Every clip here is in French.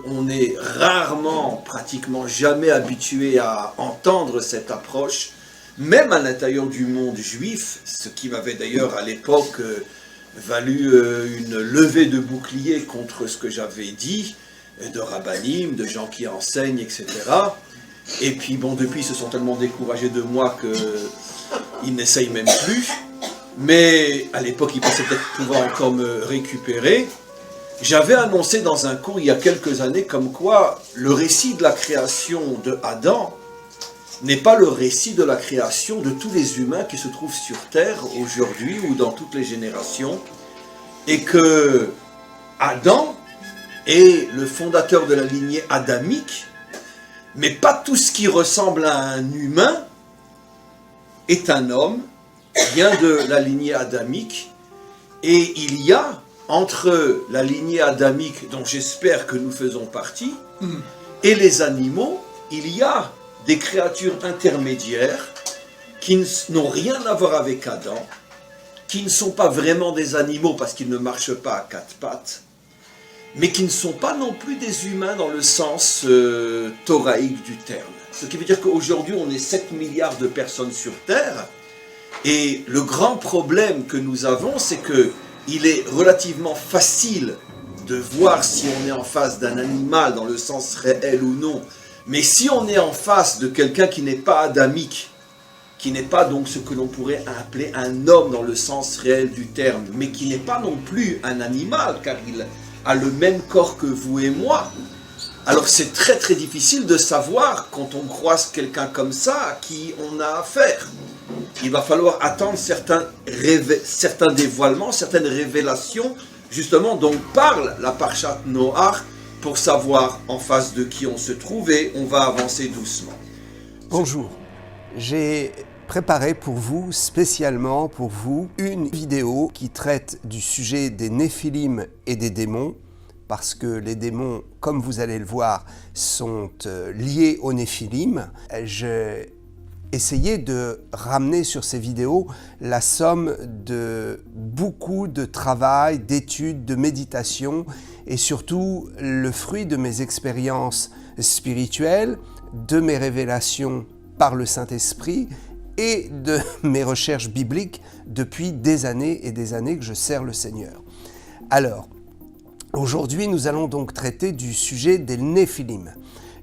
On est rarement, pratiquement jamais habitué à entendre cette approche, même à l'intérieur du monde juif, ce qui m'avait d'ailleurs à l'époque valu une levée de bouclier contre ce que j'avais dit, de rabbinim, de gens qui enseignent, etc. Et puis bon, depuis, ils se sont tellement découragés de moi qu'ils n'essayent même plus. Mais à l'époque, ils pensaient peut-être pouvoir encore me récupérer. J'avais annoncé dans un cours il y a quelques années comme quoi le récit de la création de Adam n'est pas le récit de la création de tous les humains qui se trouvent sur Terre aujourd'hui ou dans toutes les générations, et que Adam est le fondateur de la lignée adamique, mais pas tout ce qui ressemble à un humain est un homme, vient de la lignée adamique, et il y a entre la lignée adamique, dont j'espère que nous faisons partie, et les animaux, il y a des créatures intermédiaires qui n'ont rien à voir avec Adam, qui ne sont pas vraiment des animaux parce qu'ils ne marchent pas à quatre pattes, mais qui ne sont pas non plus des humains dans le sens thoraïque du terme. Ce qui veut dire qu'aujourd'hui, on est 7 milliards de personnes sur Terre, et le grand problème que nous avons, c'est que il est relativement facile de voir si on est en face d'un animal dans le sens réel ou non. Mais si on est en face de quelqu'un qui n'est pas adamique, qui n'est pas donc ce que l'on pourrait appeler un homme dans le sens réel du terme, mais qui n'est pas non plus un animal, car il a le même corps que vous et moi, alors c'est très très difficile de savoir quand on croise quelqu'un comme ça à qui on a affaire. Il va falloir attendre certains dévoilements, certaines révélations, justement dont parle la Parshat Noach, pour savoir en face de qui on se trouve, et on va avancer doucement. Bonjour, j'ai préparé pour vous, spécialement pour vous, une vidéo qui traite du sujet des Néphilim et des démons, parce que les démons, comme vous allez le voir, sont liés aux Néphilim. J'ai essayé de ramener sur ces vidéos la somme de beaucoup de travail, d'études, de méditation, et surtout le fruit de mes expériences spirituelles, de mes révélations par le Saint-Esprit et de mes recherches bibliques depuis des années et des années que je sers le Seigneur. Alors, aujourd'hui, nous allons donc traiter du sujet des Néphilim.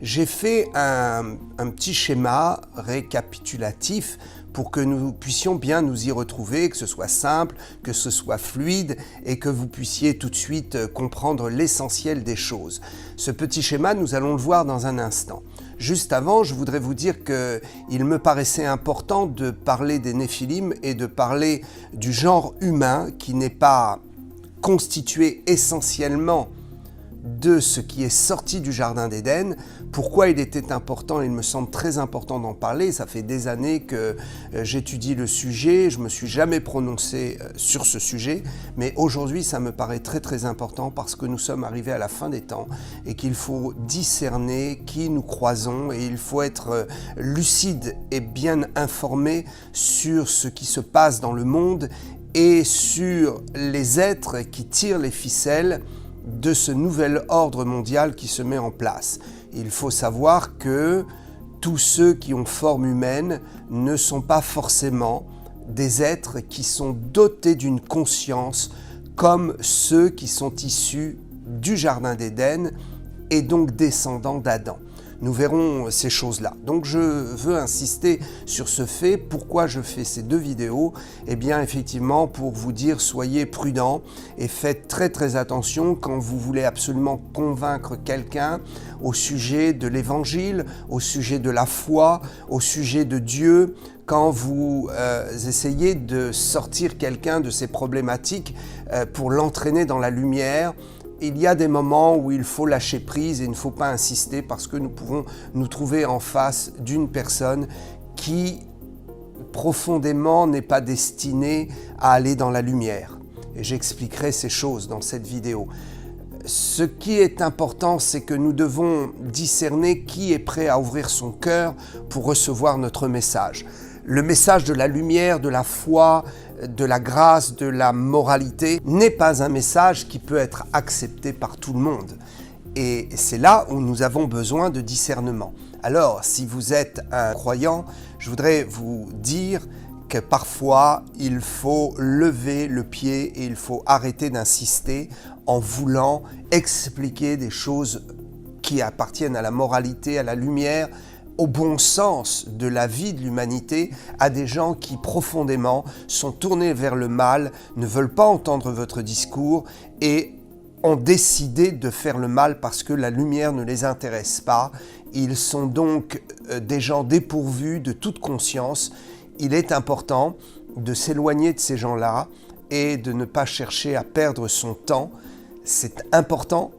J'ai fait un petit schéma récapitulatif pour que nous puissions bien nous y retrouver, que ce soit simple, que ce soit fluide et que vous puissiez tout de suite comprendre l'essentiel des choses. Ce petit schéma, nous allons le voir dans un instant. Juste avant, je voudrais vous dire qu'il me paraissait important de parler des Néphilim et de parler du genre humain qui n'est pas constitué essentiellement de ce qui est sorti du Jardin d'Éden. Pourquoi il était important, il me semble très important d'en parler. Ça fait des années que j'étudie le sujet, je ne me suis jamais prononcé sur ce sujet, mais aujourd'hui ça me paraît très très important parce que nous sommes arrivés à la fin des temps et qu'il faut discerner qui nous croisons, et il faut être lucide et bien informé sur ce qui se passe dans le monde et sur les êtres qui tirent les ficelles de ce nouvel ordre mondial qui se met en place. Il faut savoir que tous ceux qui ont forme humaine ne sont pas forcément des êtres qui sont dotés d'une conscience comme ceux qui sont issus du Jardin d'Éden et donc descendants d'Adam. Nous verrons ces choses-là. Donc je veux insister sur ce fait. Pourquoi je fais ces deux vidéos ? Eh bien effectivement pour vous dire soyez prudents et faites très très attention quand vous voulez absolument convaincre quelqu'un au sujet de l'évangile, au sujet de la foi, au sujet de Dieu. Quand vous essayez de sortir quelqu'un de ses problématiques pour l'entraîner dans la lumière, il y a des moments où il faut lâcher prise et il ne faut pas insister parce que nous pouvons nous trouver en face d'une personne qui profondément n'est pas destinée à aller dans la lumière. Et j'expliquerai ces choses dans cette vidéo. Ce qui est important, c'est que nous devons discerner qui est prêt à ouvrir son cœur pour recevoir notre message. Le message de la lumière, de la foi, de la grâce, de la moralité n'est pas un message qui peut être accepté par tout le monde. Et c'est là où nous avons besoin de discernement. Alors, si vous êtes un croyant, je voudrais vous dire que parfois, il faut lever le pied et il faut arrêter d'insister en voulant expliquer des choses qui appartiennent à la moralité, à la lumière, au bon sens de la vie de l'humanité, à des gens qui profondément sont tournés vers le mal, ne veulent pas entendre votre discours et ont décidé de faire le mal parce que la lumière ne les intéresse pas. Ils sont donc des gens dépourvus de toute conscience. Il est important de s'éloigner de ces gens-là et de ne pas chercher à perdre son temps. C'est important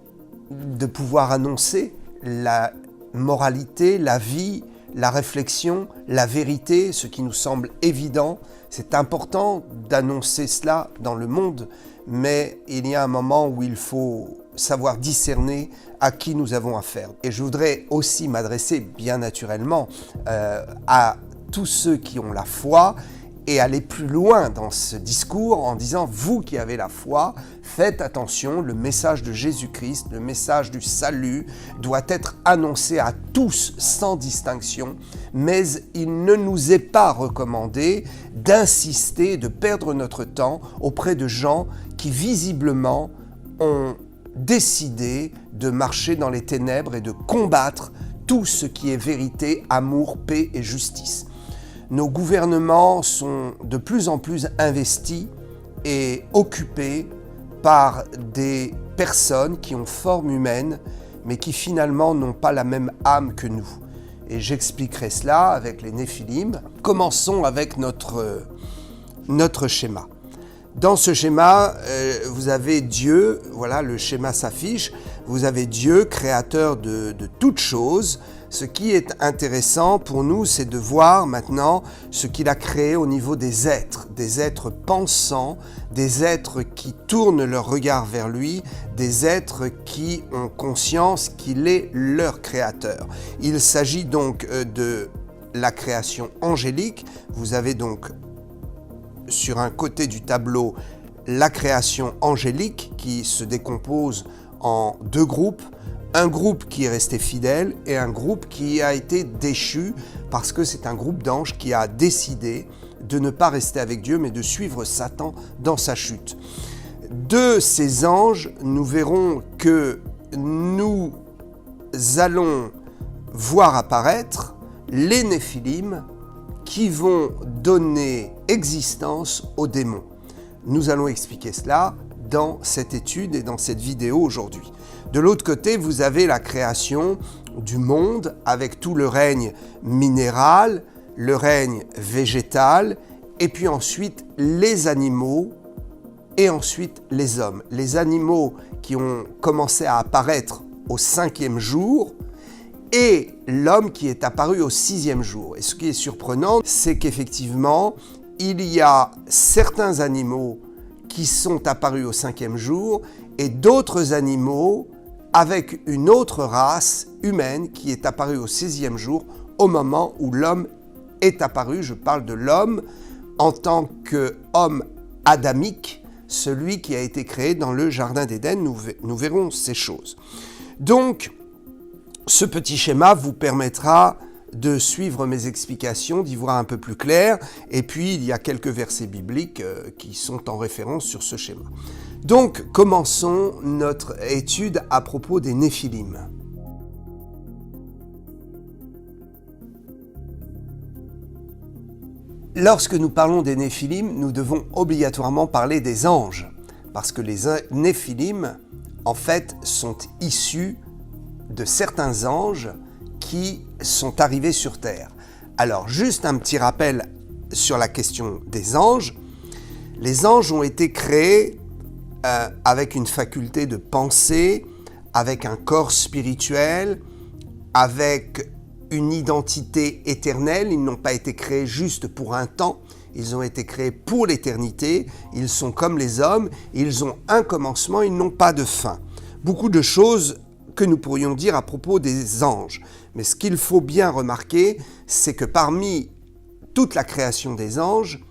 de pouvoir annoncer la moralité, la vie, la réflexion, la vérité, ce qui nous semble évident. C'est important d'annoncer cela dans le monde, mais il y a un moment où il faut savoir discerner à qui nous avons affaire. Et je voudrais aussi m'adresser bien naturellement à tous ceux qui ont la foi et aller plus loin dans ce discours en disant, vous qui avez la foi, faites attention, le message de Jésus-Christ, le message du salut doit être annoncé à tous sans distinction, mais il ne nous est pas recommandé d'insister, de perdre notre temps auprès de gens qui visiblement ont décidé de marcher dans les ténèbres et de combattre tout ce qui est vérité, amour, paix et justice. Nos gouvernements sont de plus en plus investis et occupés par des personnes qui ont forme humaine, mais qui finalement n'ont pas la même âme que nous. Et j'expliquerai cela avec les Néphilim. Commençons avec notre schéma. Dans ce schéma, vous avez Dieu, voilà, le schéma s'affiche, vous avez Dieu, créateur de toutes choses. Ce qui est intéressant pour nous, c'est de voir maintenant ce qu'il a créé au niveau des êtres pensants, des êtres qui tournent leur regard vers lui, des êtres qui ont conscience qu'il est leur créateur. Il s'agit donc de la création angélique. Vous avez donc sur un côté du tableau la création angélique qui se décompose en deux groupes. Un groupe qui est resté fidèle et un groupe qui a été déchu parce que c'est un groupe d'anges qui a décidé de ne pas rester avec Dieu mais de suivre Satan dans sa chute. De ces anges, nous verrons que nous allons voir apparaître les Néphilim qui vont donner existence aux démons. Nous allons expliquer cela dans cette étude et dans cette vidéo aujourd'hui. De l'autre côté, vous avez la création du monde avec tout le règne minéral, le règne végétal, et puis ensuite les animaux et ensuite les hommes. Les animaux qui ont commencé à apparaître au 5e jour et l'homme qui est apparu au 6e jour. Et ce qui est surprenant, c'est qu'effectivement, il y a certains animaux qui sont apparus au 5e jour et d'autres animaux avec une autre race humaine qui est apparue au 6e jour au moment où l'homme est apparu. Je parle de l'homme en tant qu'homme adamique, celui qui a été créé dans le Jardin d'Éden. Nous verrons ces choses. Donc, ce petit schéma vous permettra de suivre mes explications, d'y voir un peu plus clair. Et puis, il y a quelques versets bibliques qui sont en référence sur ce schéma. Donc, commençons notre étude à propos des Néphilim. Lorsque nous parlons des Néphilim, nous devons obligatoirement parler des anges, parce que les Néphilim, en fait, sont issus de certains anges qui sont arrivés sur Terre. Alors, juste un petit rappel sur la question des anges. Les anges ont été créés avec une faculté de penser, avec un corps spirituel, avec une identité éternelle. Ils n'ont pas été créés juste pour un temps, ils ont été créés pour l'éternité. Ils sont comme les hommes, ils ont un commencement, ils n'ont pas de fin. beaucoup de choses que nous pourrions dire à propos des anges. Mais ce qu'il faut bien remarquer, c'est que parmi toute la création des anges,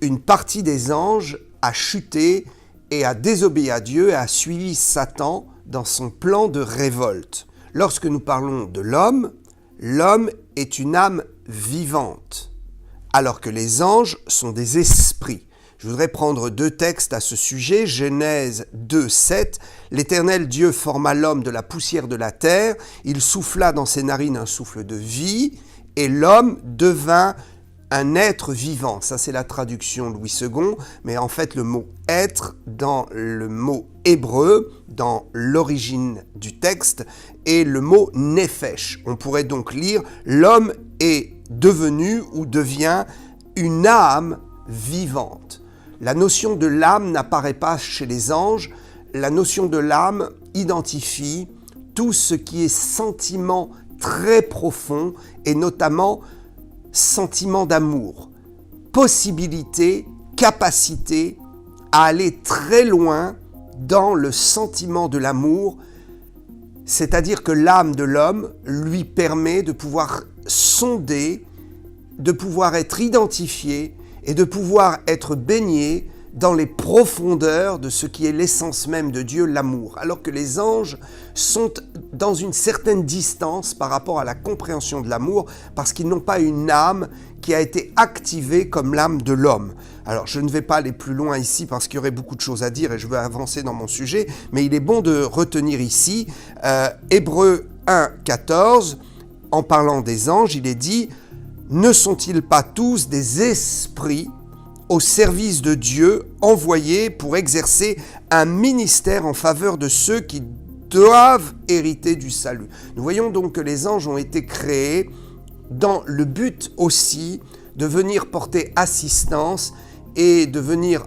une partie des anges a chuté et a désobéi à Dieu et a suivi Satan dans son plan de révolte. Lorsque nous parlons de l'homme, l'homme est une âme vivante, alors que les anges sont des esprits. Je voudrais prendre 2 textes à ce sujet. Genèse 2, 7. « L'Éternel Dieu forma l'homme de la poussière de la terre, il souffla dans ses narines un souffle de vie, et l'homme devint un être vivant. » Ça, c'est la traduction Louis II, mais en fait, le mot « être » dans le mot hébreu, dans l'origine du texte, est le mot « nefesh ». On pourrait donc lire « l'homme est devenu ou devient une âme vivante ». La notion de l'âme n'apparaît pas chez les anges. La notion de l'âme identifie tout ce qui est sentiment très profond et notamment sentiment d'amour, possibilité, capacité à aller très loin dans le sentiment de l'amour, c'est-à-dire que l'âme de l'homme lui permet de pouvoir sonder, de pouvoir être identifié et de pouvoir être baigné dans les profondeurs de ce qui est l'essence même de Dieu, l'amour. Alors que les anges sont dans une certaine distance par rapport à la compréhension de l'amour, parce qu'ils n'ont pas une âme qui a été activée comme l'âme de l'homme. Alors, je ne vais pas aller plus loin ici parce qu'il y aurait beaucoup de choses à dire et je veux avancer dans mon sujet, mais il est bon de retenir ici Hébreux 1, 14, en parlant des anges, il est dit « Ne sont-ils pas tous des esprits au service de Dieu, envoyés pour exercer un ministère en faveur de ceux qui doivent hériter du salut ?» Nous voyons donc que les anges ont été créés dans le but aussi de venir porter assistance et de venir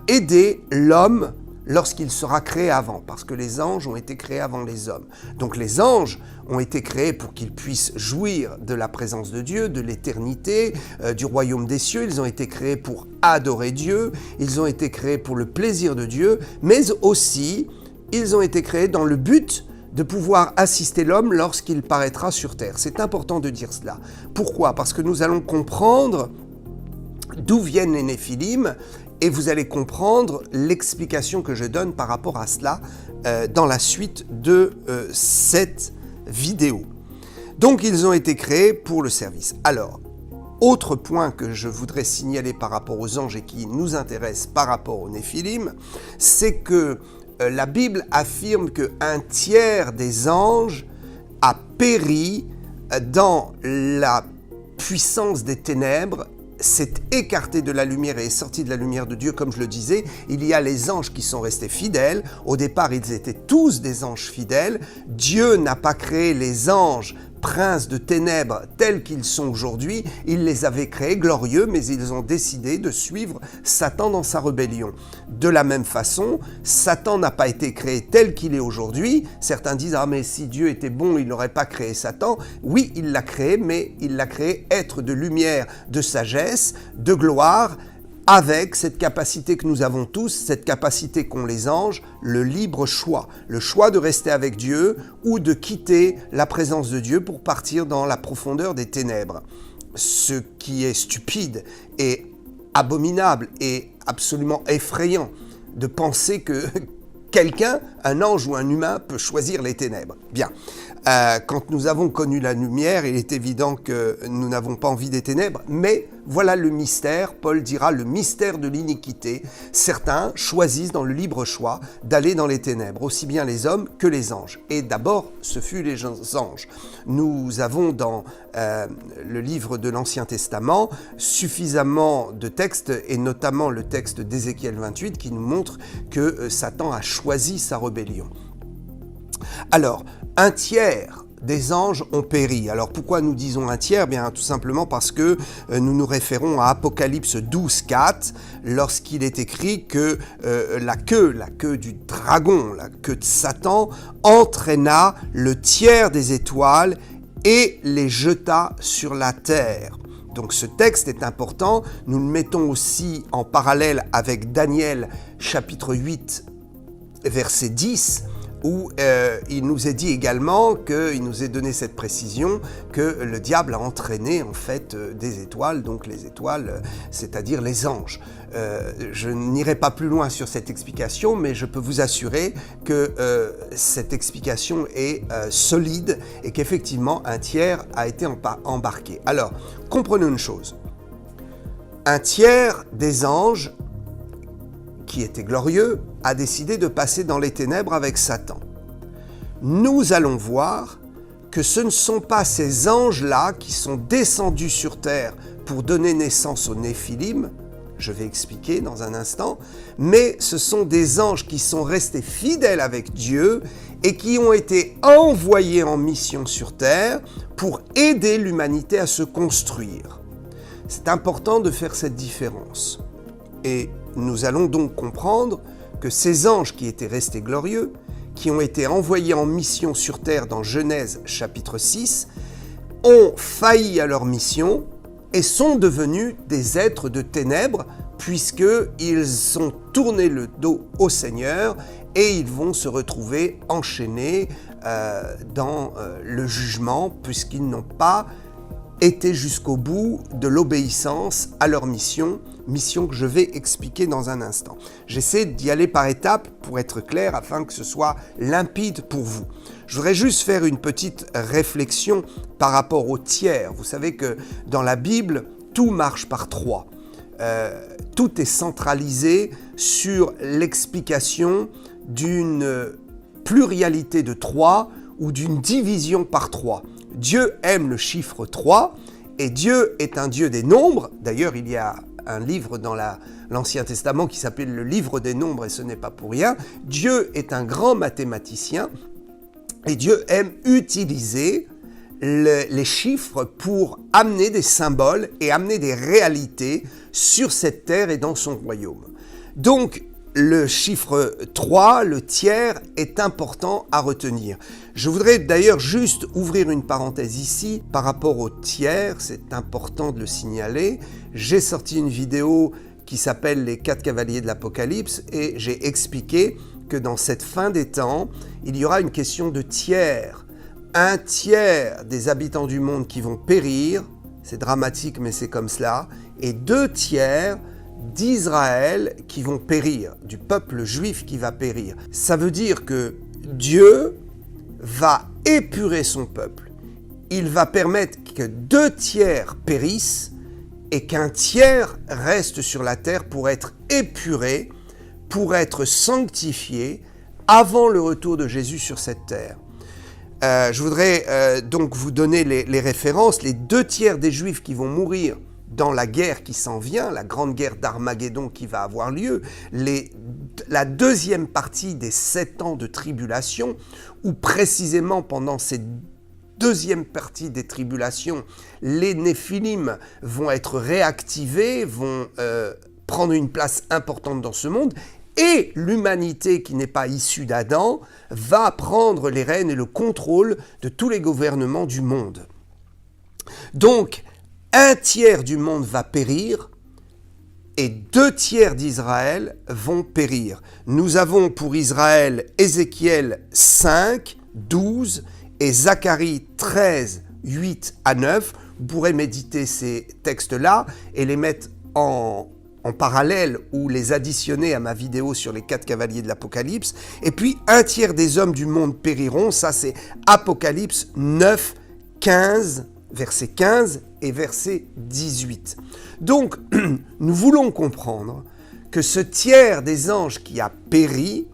aider l'homme lorsqu'il sera créé avant, parce que les anges ont été créés avant les hommes. Donc les anges ont été créés pour qu'ils puissent jouir de la présence de Dieu, de l'éternité, du royaume des cieux. Ils ont été créés pour adorer Dieu, ils ont été créés pour le plaisir de Dieu, mais aussi ils ont été créés dans le but de pouvoir assister l'homme lorsqu'il paraîtra sur terre. C'est important de dire cela. Pourquoi ? Parce que nous allons comprendre d'où viennent les Néphilim, et vous allez comprendre l'explication que je donne par rapport à cela dans la suite de cette vidéo. Donc, ils ont été créés pour le service. Alors, autre point que je voudrais signaler par rapport aux anges et qui nous intéresse par rapport aux Néphilim, c'est que la Bible affirme qu'un tiers des anges a péri dans la puissance des ténèbres, s'est écarté de la lumière et est sorti de la lumière de Dieu, comme je le disais. Il y a les anges qui sont restés fidèles. Au départ, ils étaient tous des anges fidèles. Dieu n'a pas créé les anges princes de ténèbres tels qu'ils sont aujourd'hui. Il les avait créés glorieux, mais ils ont décidé de suivre Satan dans sa rébellion. De la même façon, Satan n'a pas été créé tel qu'il est aujourd'hui. Certains disent « Ah, mais si Dieu était bon, il n'aurait pas créé Satan. » Oui, il l'a créé, mais il l'a créé être de lumière, de sagesse, de gloire, avec cette capacité que nous avons tous, cette capacité qu'ont les anges, le libre choix. Le choix de rester avec Dieu ou de quitter la présence de Dieu pour partir dans la profondeur des ténèbres. Ce qui est stupide et abominable et absolument effrayant de penser que quelqu'un, un ange ou un humain, peut choisir les ténèbres. Bien. Quand nous avons connu la lumière, il est évident que nous n'avons pas envie des ténèbres, mais voilà le mystère, Paul dira le mystère de l'iniquité. Certains choisissent dans le libre choix d'aller dans les ténèbres, aussi bien les hommes que les anges. Et d'abord, ce fut les anges. Nous avons dans le livre de l'Ancien Testament suffisamment de textes, et notamment le texte d'Ézéchiel 28, qui nous montre que Satan a choisi sa rébellion. Alors, un tiers des anges ont péri. Alors pourquoi nous disons un tiers ? Bien tout simplement parce que nous nous référons à Apocalypse 12, 4, lorsqu'il est écrit que la queue du dragon, la queue de Satan, entraîna le tiers des étoiles et les jeta sur la terre. Donc ce texte est important. Nous le mettons aussi en parallèle avec Daniel chapitre 8, verset 10, où il nous est dit également, il nous est donné cette précision, que le diable a entraîné en fait des étoiles, donc les étoiles, c'est-à-dire les anges. Je n'irai pas plus loin sur cette explication, mais je peux vous assurer que cette explication est solide et qu'effectivement un tiers a été embarqué. Alors, comprenons une chose. Un tiers des anges, qui était glorieux, a décidé de passer dans les ténèbres avec Satan. Nous allons voir que ce ne sont pas ces anges-là qui sont descendus sur terre pour donner naissance aux Néphilim, je vais expliquer dans un instant, mais ce sont des anges qui sont restés fidèles avec Dieu et qui ont été envoyés en mission sur terre pour aider l'humanité à se construire. C'est important de faire cette différence. Et nous allons donc comprendre que ces anges qui étaient restés glorieux, qui ont été envoyés en mission sur terre dans Genèse chapitre 6, ont failli à leur mission et sont devenus des êtres de ténèbres puisqu'ils ont tourné le dos au Seigneur et ils vont se retrouver enchaînés dans le jugement puisqu'ils n'ont pas été jusqu'au bout de l'obéissance à leur mission que je vais expliquer dans un instant. J'essaie d'y aller par étapes pour être clair afin que ce soit limpide pour vous. Je voudrais juste faire une petite réflexion par rapport au tiers. Vous savez que dans la Bible, tout marche par trois. Tout est centralisé sur l'explication d'une pluralité de trois ou d'une division par trois. Dieu aime le chiffre 3 et Dieu est un Dieu des nombres. D'ailleurs, il y a un livre dans l'Ancien Testament qui s'appelle le livre des nombres et ce n'est pas pour rien. Dieu est un grand mathématicien et Dieu aime utiliser les chiffres pour amener des symboles et amener des réalités sur cette terre et dans son royaume. Donc, le chiffre 3, le tiers, est important à retenir. Je voudrais d'ailleurs juste ouvrir une parenthèse ici par rapport au tiers, c'est important de le signaler. J'ai sorti une vidéo qui s'appelle « Les 4 cavaliers de l'Apocalypse » et j'ai expliqué que dans cette fin des temps, il y aura une question de tiers. Un tiers des habitants du monde qui vont périr, c'est dramatique mais c'est comme cela, et 2 tiers d'Israël qui vont périr, du peuple juif qui va périr. Ça veut dire que Dieu va épurer son peuple. Il va permettre que 2 tiers périssent et qu'un tiers reste sur la terre pour être épuré, pour être sanctifié avant le retour de Jésus sur cette terre. Je voudrais donc vous donner les références. Les 2 tiers des Juifs qui vont mourir dans la guerre qui s'en vient, la grande guerre d'Armageddon qui va avoir lieu, la deuxième partie des 7 ans de tribulation, où précisément pendant cette deuxième partie des tribulations, les Néphilim vont être réactivés, vont prendre une place importante dans ce monde, et l'humanité qui n'est pas issue d'Adam va prendre les rênes et le contrôle de tous les gouvernements du monde. Donc, 1 tiers du monde va périr et 2 tiers d'Israël vont périr. Nous avons pour Israël Ézéchiel 5, 12 et Zacharie 13, 8 à 9. Vous pourrez méditer ces textes-là et les mettre en parallèle ou les additionner à ma vidéo sur les 4 cavaliers de l'Apocalypse. Et puis 1 tiers des hommes du monde périront, ça c'est Apocalypse 9, 15, verset 15 et verset 18. Donc, nous voulons comprendre que ce tiers des anges qui a péri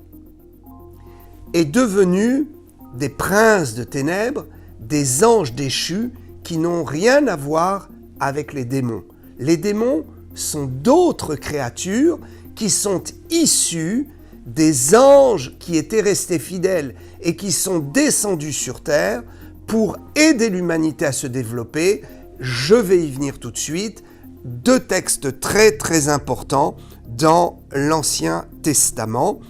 est devenu des princes de ténèbres, des anges déchus qui n'ont rien à voir avec les démons. Les démons sont d'autres créatures qui sont issues des anges qui étaient restés fidèles et qui sont descendus sur terre pour aider l'humanité à se développer. Je vais y venir tout de suite. 2 textes très très importants dans l'Ancien Testament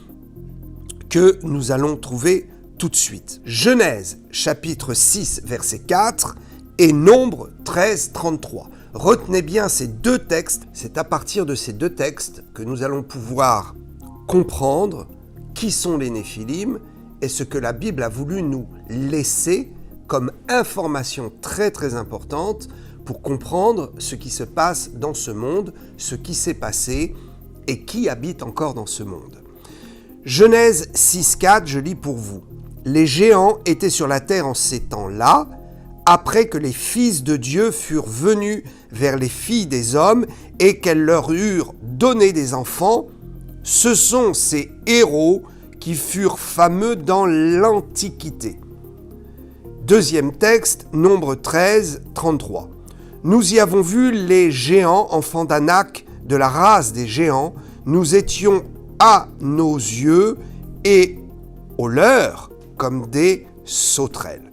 que nous allons trouver tout de suite. Genèse chapitre 6 verset 4 et Nombre 13 33. Retenez bien ces 2 textes. C'est à partir de ces 2 textes que nous allons pouvoir comprendre qui sont les Néphilim est ce que la Bible a voulu nous laisser comme information très très importante pour comprendre ce qui se passe dans ce monde, ce qui s'est passé et qui habite encore dans ce monde. Genèse 6,4, je lis pour vous. Les géants étaient sur la terre en ces temps-là, après que les fils de Dieu furent venus vers les filles des hommes et qu'elles leur eurent donné des enfants. Ce sont ces héros qui furent fameux dans l'Antiquité. Deuxième texte, Nombre 13, 33. Nous y avons vu les géants, enfants d'Anak, de la race des géants. Nous étions à nos yeux et aux leurs comme des sauterelles.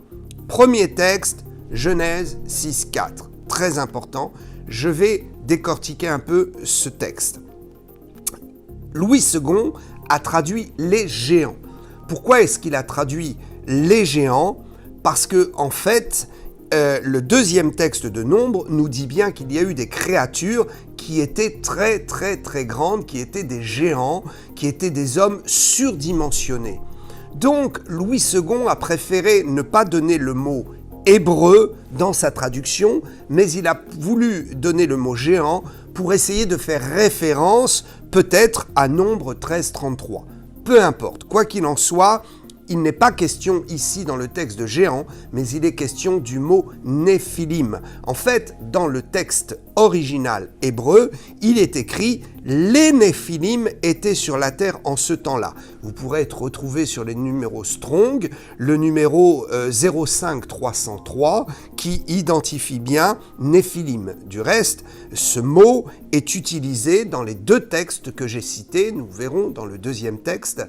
Premier texte, Genèse 6, 4. Très important. Je vais décortiquer un peu ce texte. Louis II a traduit les géants. Pourquoi est-ce qu'il a traduit les géants ? Parce que, en fait, le deuxième texte de Nombre nous dit bien qu'il y a eu des créatures qui étaient très très très grandes, qui étaient des géants, qui étaient des hommes surdimensionnés. Donc, Louis II a préféré ne pas donner le mot hébreu dans sa traduction, mais il a voulu donner le mot géant pour essayer de faire référence peut-être à Nombre 13, 33. Peu importe, quoi qu'il en soit, il n'est pas question ici dans le texte de géant, mais il est question du mot néphilim. En fait, dans le texte original hébreu, il est écrit « Les néphilim étaient sur la terre en ce temps-là ». Vous pourrez être retrouvé sur les numéros Strong, le numéro 05303 qui identifie bien néphilim. Du reste, ce mot est utilisé dans les deux textes que j'ai cités. Nous verrons dans le deuxième texte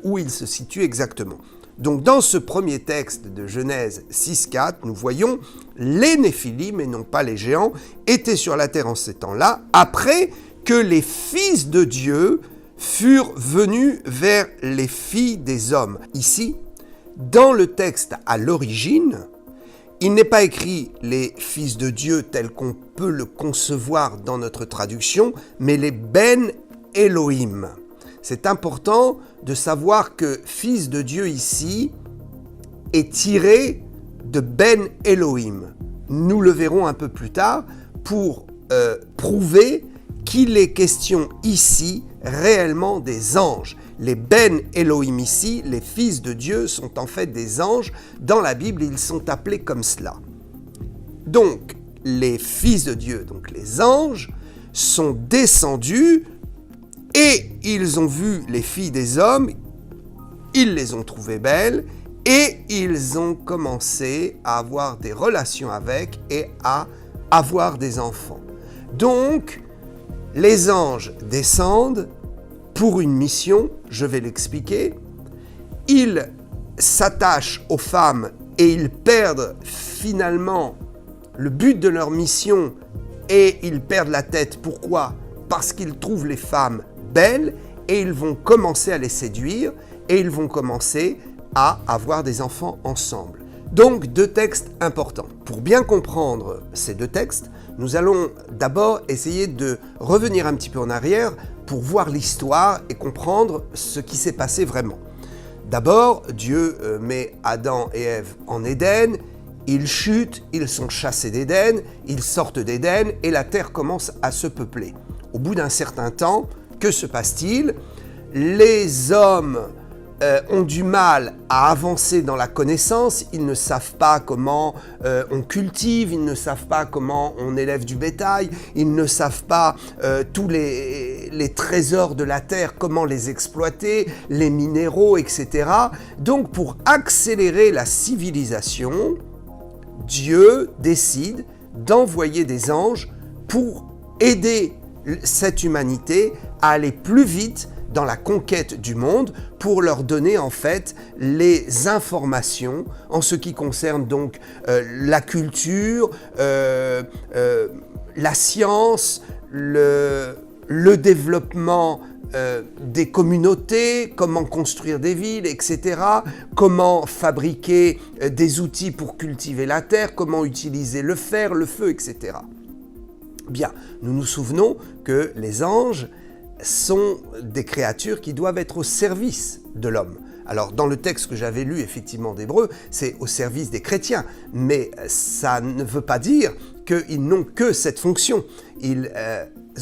où il se situe exactement. Donc dans ce premier texte de Genèse 6.4, nous voyons les néphilim, et non pas les géants, étaient sur la terre en ces temps-là, après que les fils de Dieu furent venus vers les filles des hommes. Ici, dans le texte à l'origine, il n'est pas écrit les fils de Dieu tel qu'on peut le concevoir dans notre traduction, mais les Ben Elohim. C'est important de savoir que fils de Dieu ici est tiré de Ben Elohim. Nous le verrons un peu plus tard pour prouver qu'il est question ici réellement des anges. Les Ben Elohim ici, les fils de Dieu, sont en fait des anges. Dans la Bible, ils sont appelés comme cela. Donc, les fils de Dieu, donc les anges, sont descendus et ils ont vu les filles des hommes, ils les ont trouvées belles et ils ont commencé à avoir des relations avec et à avoir des enfants. Donc, les anges descendent pour une mission, je vais l'expliquer. Ils s'attachent aux femmes et ils perdent finalement le but de leur mission et ils perdent la tête. Pourquoi ? Parce qu'ils trouvent les femmes belles et ils vont commencer à les séduire et ils vont commencer à avoir des enfants ensemble. Donc, deux textes importants. Pour bien comprendre ces deux textes, nous allons d'abord essayer de revenir un petit peu en arrière pour voir l'histoire et comprendre ce qui s'est passé vraiment. D'abord, Dieu met Adam et Ève en Éden, ils chutent, ils sont chassés d'Éden, ils sortent d'Éden et la terre commence à se peupler. Au bout d'un certain temps, que se passe-t-il ? Les hommes ont du mal à avancer dans la connaissance, ils ne savent pas comment on cultive, ils ne savent pas comment on élève du bétail, ils ne savent pas tous les trésors de la terre, comment les exploiter, les minéraux, etc. Donc pour accélérer la civilisation, Dieu décide d'envoyer des anges pour aider cette humanité à aller plus vite dans la conquête du monde pour leur donner en fait les informations en ce qui concerne donc la culture, la science, le développement des communautés, comment construire des villes, etc., comment fabriquer des outils pour cultiver la terre, comment utiliser le fer, le feu, etc. Bien, nous nous souvenons que les anges sont des créatures qui doivent être au service de l'homme. Alors dans le texte que j'avais lu effectivement d'Hébreu, c'est au service des chrétiens, mais ça ne veut pas dire qu'ils n'ont que cette fonction. Ils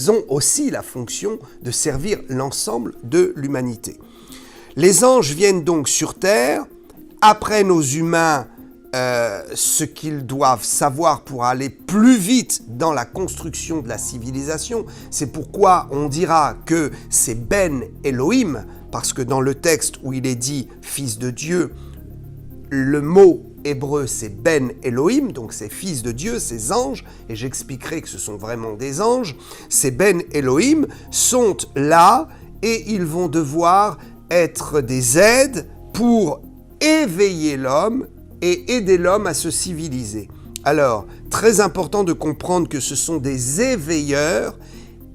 ont aussi la fonction de servir l'ensemble de l'humanité. Les anges viennent donc sur terre, apprennent aux humains ce qu'ils doivent savoir pour aller plus vite dans la construction de la civilisation. C'est pourquoi on dira que c'est Ben Elohim, parce que dans le texte où il est dit « fils de Dieu », le mot hébreu c'est Ben Elohim, donc c'est fils de Dieu, ces anges, et j'expliquerai que ce sont vraiment des anges. Ces Ben Elohim sont là et ils vont devoir être des aides pour éveiller l'homme et aider l'homme à se civiliser. Alors, très important de comprendre que ce sont des éveilleurs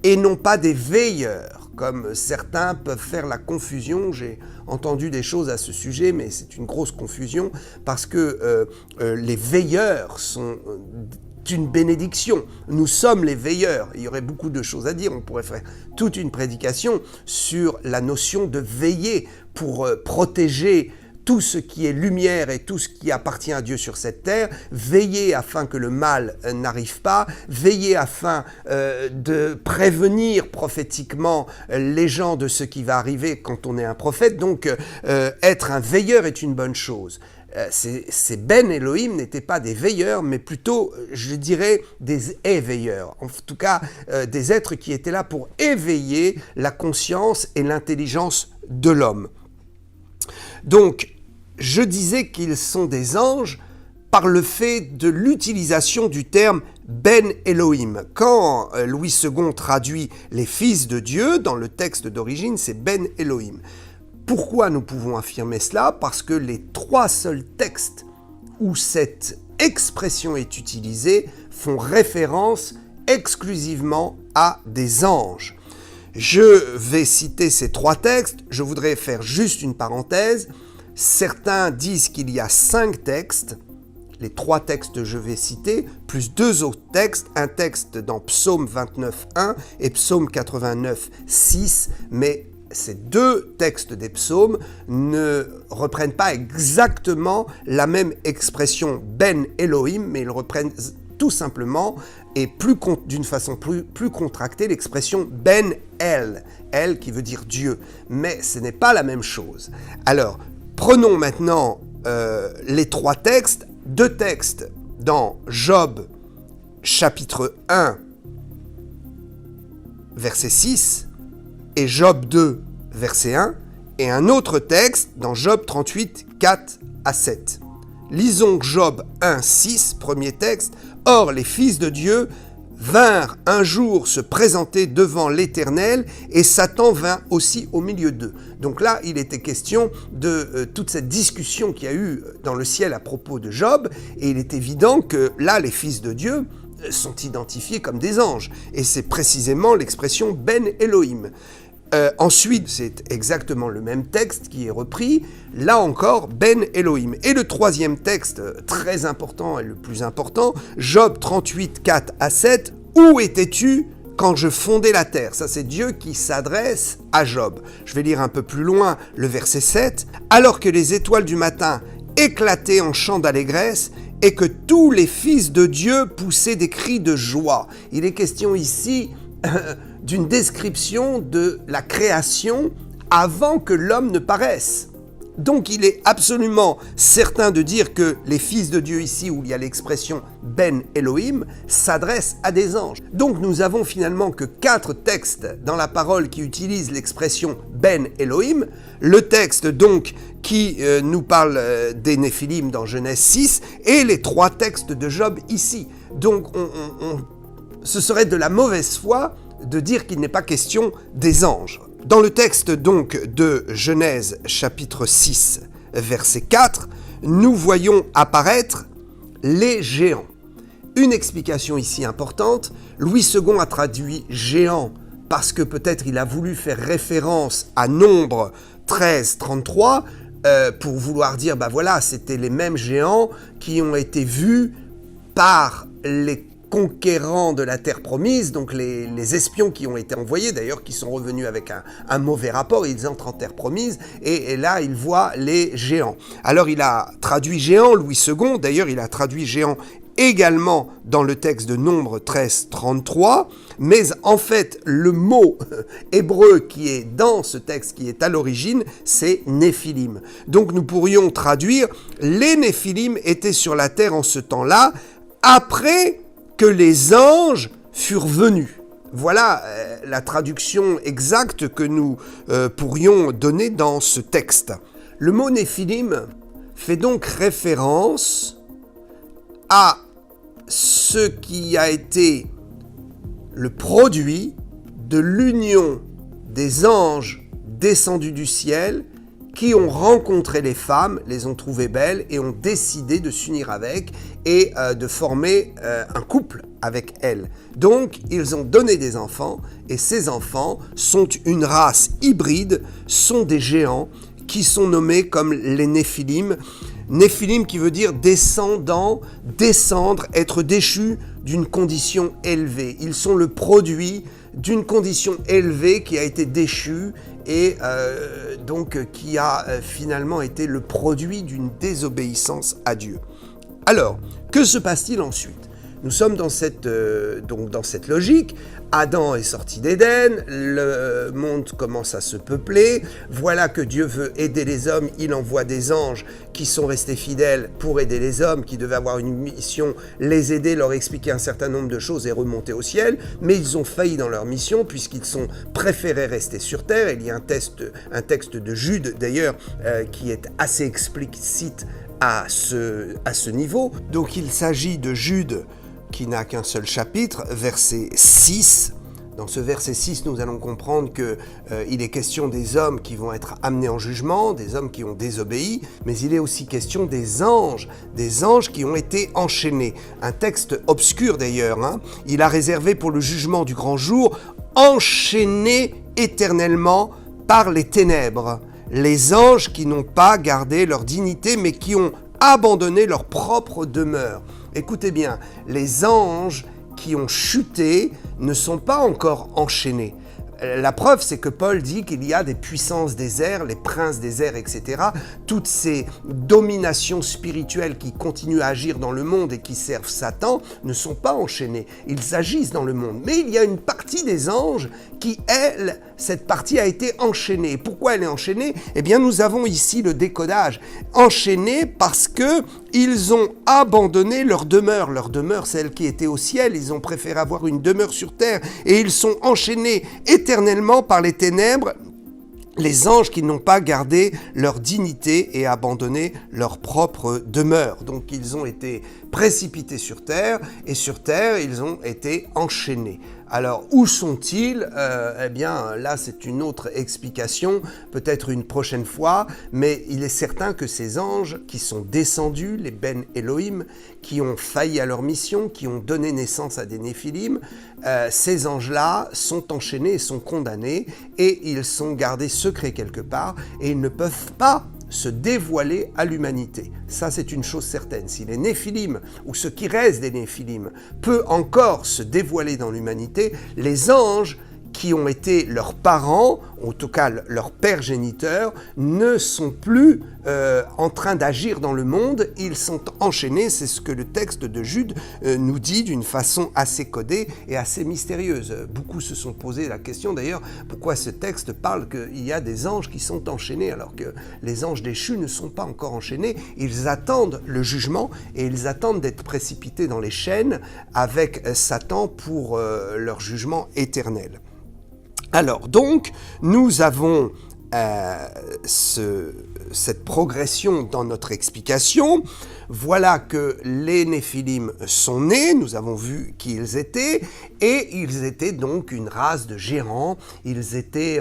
et non pas des veilleurs, comme certains peuvent faire la confusion. J'ai entendu des choses à ce sujet, mais c'est une grosse confusion, parce que les veilleurs sont une bénédiction. Nous sommes les veilleurs. Il y aurait beaucoup de choses à dire. On pourrait faire toute une prédication sur la notion de veiller pour protéger tout ce qui est lumière et tout ce qui appartient à Dieu sur cette terre, veiller afin que le mal n'arrive pas, veiller afin de prévenir prophétiquement les gens de ce qui va arriver quand on est un prophète. Donc, être un veilleur est une bonne chose. Ces Ben Elohim n'étaient pas des veilleurs, mais plutôt, je dirais, des éveilleurs. En tout cas, des êtres qui étaient là pour éveiller la conscience et l'intelligence de l'homme. Donc, je disais qu'ils sont des anges par le fait de l'utilisation du terme Ben Elohim. Quand Louis II traduit les fils de Dieu, dans le texte d'origine, c'est Ben Elohim. Pourquoi nous pouvons affirmer cela? Parce que les 3 seuls textes où cette expression est utilisée font référence exclusivement à des anges. Je vais citer ces 3 textes, je voudrais faire juste une parenthèse. Certains disent qu'il y a 5 textes, les 3 textes que je vais citer, plus 2 autres textes, un texte dans Psaume 29.1 et Psaume 89.6, mais ces 2 textes des psaumes ne reprennent pas exactement la même expression Ben Elohim, mais ils reprennent tout simplement et d'une façon plus contractée l'expression Ben El, El qui veut dire Dieu, mais ce n'est pas la même chose. Alors, prenons maintenant les 3 textes, 2 textes dans Job chapitre 1 verset 6 et Job 2 verset 1 et un autre texte dans Job 38 4 à 7. Lisons Job 1 6, premier texte. Or les fils de Dieu vinrent un jour se présenter devant l'Éternel et Satan vint aussi au milieu d'eux. Donc là, il était question de toute cette discussion qu'il y a eu dans le ciel à propos de Job, et il est évident que là, les fils de Dieu sont identifiés comme des anges, et c'est précisément l'expression Ben Elohim. Ensuite, c'est exactement le même texte qui est repris, là encore, Ben Elohim. Et le 3e texte, très important et le plus important, Job 38, 4 à 7, « Où étais-tu quand je fondais la terre ?» Ça, c'est Dieu qui s'adresse à Job. Je vais lire un peu plus loin le verset 7, « Alors que les étoiles du matin éclataient en chants d'allégresse, et que tous les fils de Dieu poussaient des cris de joie. » Il est question ici d'une description de la création avant que l'homme ne paraisse. Donc il est absolument certain de dire que les fils de Dieu ici, où il y a l'expression Ben Elohim, s'adressent à des anges. Donc nous avons finalement que 4 textes dans la parole qui utilisent l'expression Ben Elohim. Le texte donc qui nous parle des Néphilim dans Genèse 6 et les 3 textes de Job ici. Donc ce serait de la mauvaise foi de dire qu'il n'est pas question des anges. Dans le texte donc de Genèse chapitre 6 verset 4, nous voyons apparaître les géants. Une explication ici importante, Louis II a traduit géant parce que peut-être il a voulu faire référence à Nombre 13, 33 pour vouloir dire, voilà, c'était les mêmes géants qui ont été vus par les conquérants de la terre promise, donc les espions qui ont été envoyés, d'ailleurs, qui sont revenus avec un mauvais rapport, ils entrent en terre promise, et là, ils voient les géants. Alors, il a traduit géant, Louis II, d'ailleurs, il a traduit géant également dans le texte de Nombre 13, 33, mais en fait, le mot hébreu qui est dans ce texte, qui est à l'origine, c'est Néphilim. Donc, nous pourrions traduire « Les Néphilim étaient sur la terre en ce temps-là, après que les anges furent venus ». Voilà la traduction exacte que nous pourrions donner dans ce texte. Le mot Néphilim fait donc référence à ce qui a été le produit de l'union des anges descendus du ciel qui ont rencontré les femmes, les ont trouvées belles et ont décidé de s'unir avec et de former un couple avec elles. Donc, ils ont donné des enfants et ces enfants sont une race hybride, sont des géants qui sont nommés comme les Néphilim. Néphilim qui veut dire descendant, descendre, être déchu d'une condition élevée. Ils sont le produit d'une condition élevée qui a été déchue et donc qui a finalement été le produit d'une désobéissance à Dieu. Alors, que se passe-t-il ensuite ? Nous sommes dans cette logique. Adam est sorti d'Éden, le monde commence à se peupler. Voilà que Dieu veut aider les hommes. Il envoie des anges qui sont restés fidèles pour aider les hommes, qui devaient avoir une mission, les aider, leur expliquer un certain nombre de choses et remonter au ciel. Mais ils ont failli dans leur mission puisqu'ils sont préférés rester sur terre. Il y a un texte de Jude d'ailleurs qui est assez explicite à ce niveau. Donc il s'agit de Jude qui n'a qu'un seul chapitre, verset 6. Dans ce verset 6, nous allons comprendre qu'il est question des hommes qui vont être amenés en jugement, des hommes qui ont désobéi, mais il est aussi question des anges qui ont été enchaînés. Un texte obscur d'ailleurs, il a réservé pour le jugement du grand jour, enchaînés éternellement par les ténèbres. Les anges qui n'ont pas gardé leur dignité, mais qui ont abandonné leur propre demeure. Écoutez bien, les anges qui ont chuté ne sont pas encore enchaînés. La preuve, c'est que Paul dit qu'il y a des puissances des airs, les princes des airs, etc. Toutes ces dominations spirituelles qui continuent à agir dans le monde et qui servent Satan ne sont pas enchaînées. Ils agissent dans le monde. Mais il y a une partie des anges qui, elle, cette partie a été enchaînée. Pourquoi elle est enchaînée ? Eh bien, nous avons ici le décodage. Enchaînée parce que ils ont abandonné leur demeure, celle qui était au ciel. Ils ont préféré avoir une demeure sur terre et ils sont enchaînés éternellement par les ténèbres, les anges qui n'ont pas gardé leur dignité et abandonné leur propre demeure. Donc ils ont été précipités sur terre et sur terre ils ont été enchaînés. Alors, où sont-ils ? Eh bien, là, c'est une autre explication, peut-être une prochaine fois, mais il est certain que ces anges qui sont descendus, les Ben Elohim, qui ont failli à leur mission, qui ont donné naissance à des Néphilim, ces anges-là sont enchaînés et sont condamnés, et ils sont gardés secrets quelque part, et ils ne peuvent pas se dévoiler à l'humanité. Ça, c'est une chose certaine. Si les Néphilim, ou ce qui reste des Néphilim, peut encore se dévoiler dans l'humanité, les anges qui ont été leurs parents, en tout cas leurs pères géniteurs, ne sont plus en train d'agir dans le monde, ils sont enchaînés, c'est ce que le texte de Jude nous dit d'une façon assez codée et assez mystérieuse. Beaucoup se sont posé la question d'ailleurs, pourquoi ce texte parle qu'il y a des anges qui sont enchaînés alors que les anges déchus ne sont pas encore enchaînés, ils attendent le jugement et ils attendent d'être précipités dans les chaînes avec Satan pour leur jugement éternel. Alors donc, nous avons cette progression dans notre explication. Voilà que les Néphilim sont nés, nous avons vu qui ils étaient, et ils étaient donc une race de géants, ils étaient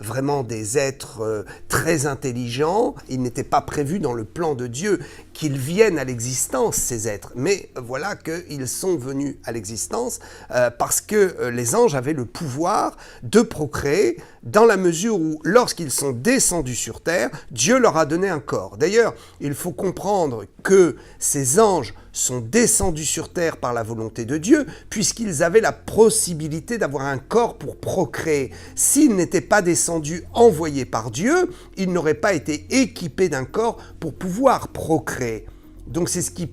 vraiment des êtres très intelligents, il n'était pas prévu dans le plan de Dieu qu'ils viennent à l'existence, ces êtres, mais voilà qu'ils sont venus à l'existence parce que les anges avaient le pouvoir de procréer dans la mesure où, lorsqu'ils sont descendus sur terre, Dieu leur a donné un corps. D'ailleurs, il faut comprendre que ces anges sont descendus sur terre par la volonté de Dieu, puisqu'ils avaient la possibilité d'avoir un corps pour procréer. S'ils n'étaient pas descendus envoyés par Dieu, ils n'auraient pas été équipés d'un corps pour pouvoir procréer. Donc c'est ce qui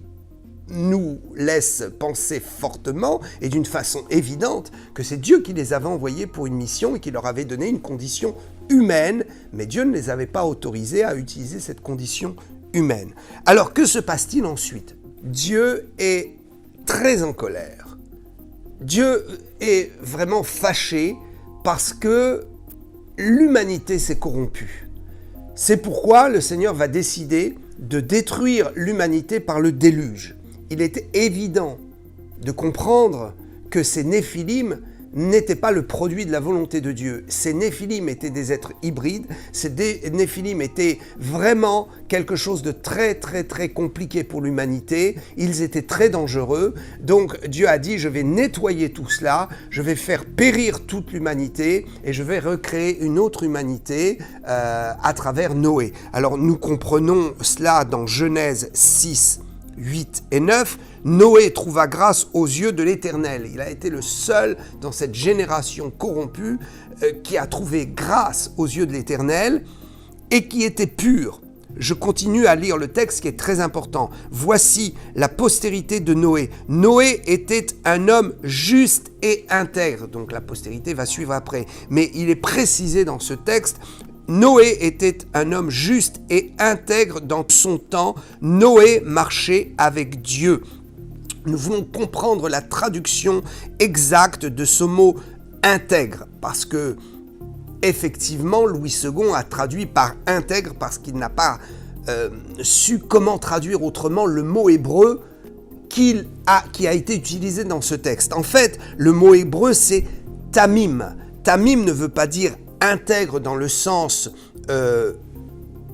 nous laisse penser fortement et d'une façon évidente que c'est Dieu qui les avait envoyés pour une mission et qui leur avait donné une condition humaine, mais Dieu ne les avait pas autorisés à utiliser cette condition humaine. Alors que se passe-t-il ensuite ? Dieu est très en colère. Dieu est vraiment fâché parce que l'humanité s'est corrompue. C'est pourquoi le Seigneur va décider de détruire l'humanité par le déluge. Il était évident de comprendre que ces Néphilim n'étaient pas le produit de la volonté de Dieu. Ces Néphilim étaient des êtres hybrides, ces Néphilim étaient vraiment quelque chose de très très très compliqué pour l'humanité, ils étaient très dangereux, donc Dieu a dit je vais nettoyer tout cela, je vais faire périr toute l'humanité et je vais recréer une autre humanité à travers Noé. Alors nous comprenons cela dans Genèse 6, 8 et 9, Noé trouva grâce aux yeux de l'Éternel. Il a été le seul dans cette génération corrompue qui a trouvé grâce aux yeux de l'Éternel et qui était pur. Je continue à lire le texte qui est très important. Voici la postérité de Noé. Noé était un homme juste et intègre. Donc la postérité va suivre après. Mais il est précisé dans ce texte, Noé était un homme juste et intègre dans son temps. Noé marchait avec Dieu. Nous voulons comprendre la traduction exacte de ce mot intègre, parce que effectivement, Louis II a traduit par intègre parce qu'il n'a pas su comment traduire autrement le mot hébreu qui a été utilisé dans ce texte. En fait, le mot hébreu, c'est tamim. Tamim ne veut pas dire intègre dans le sens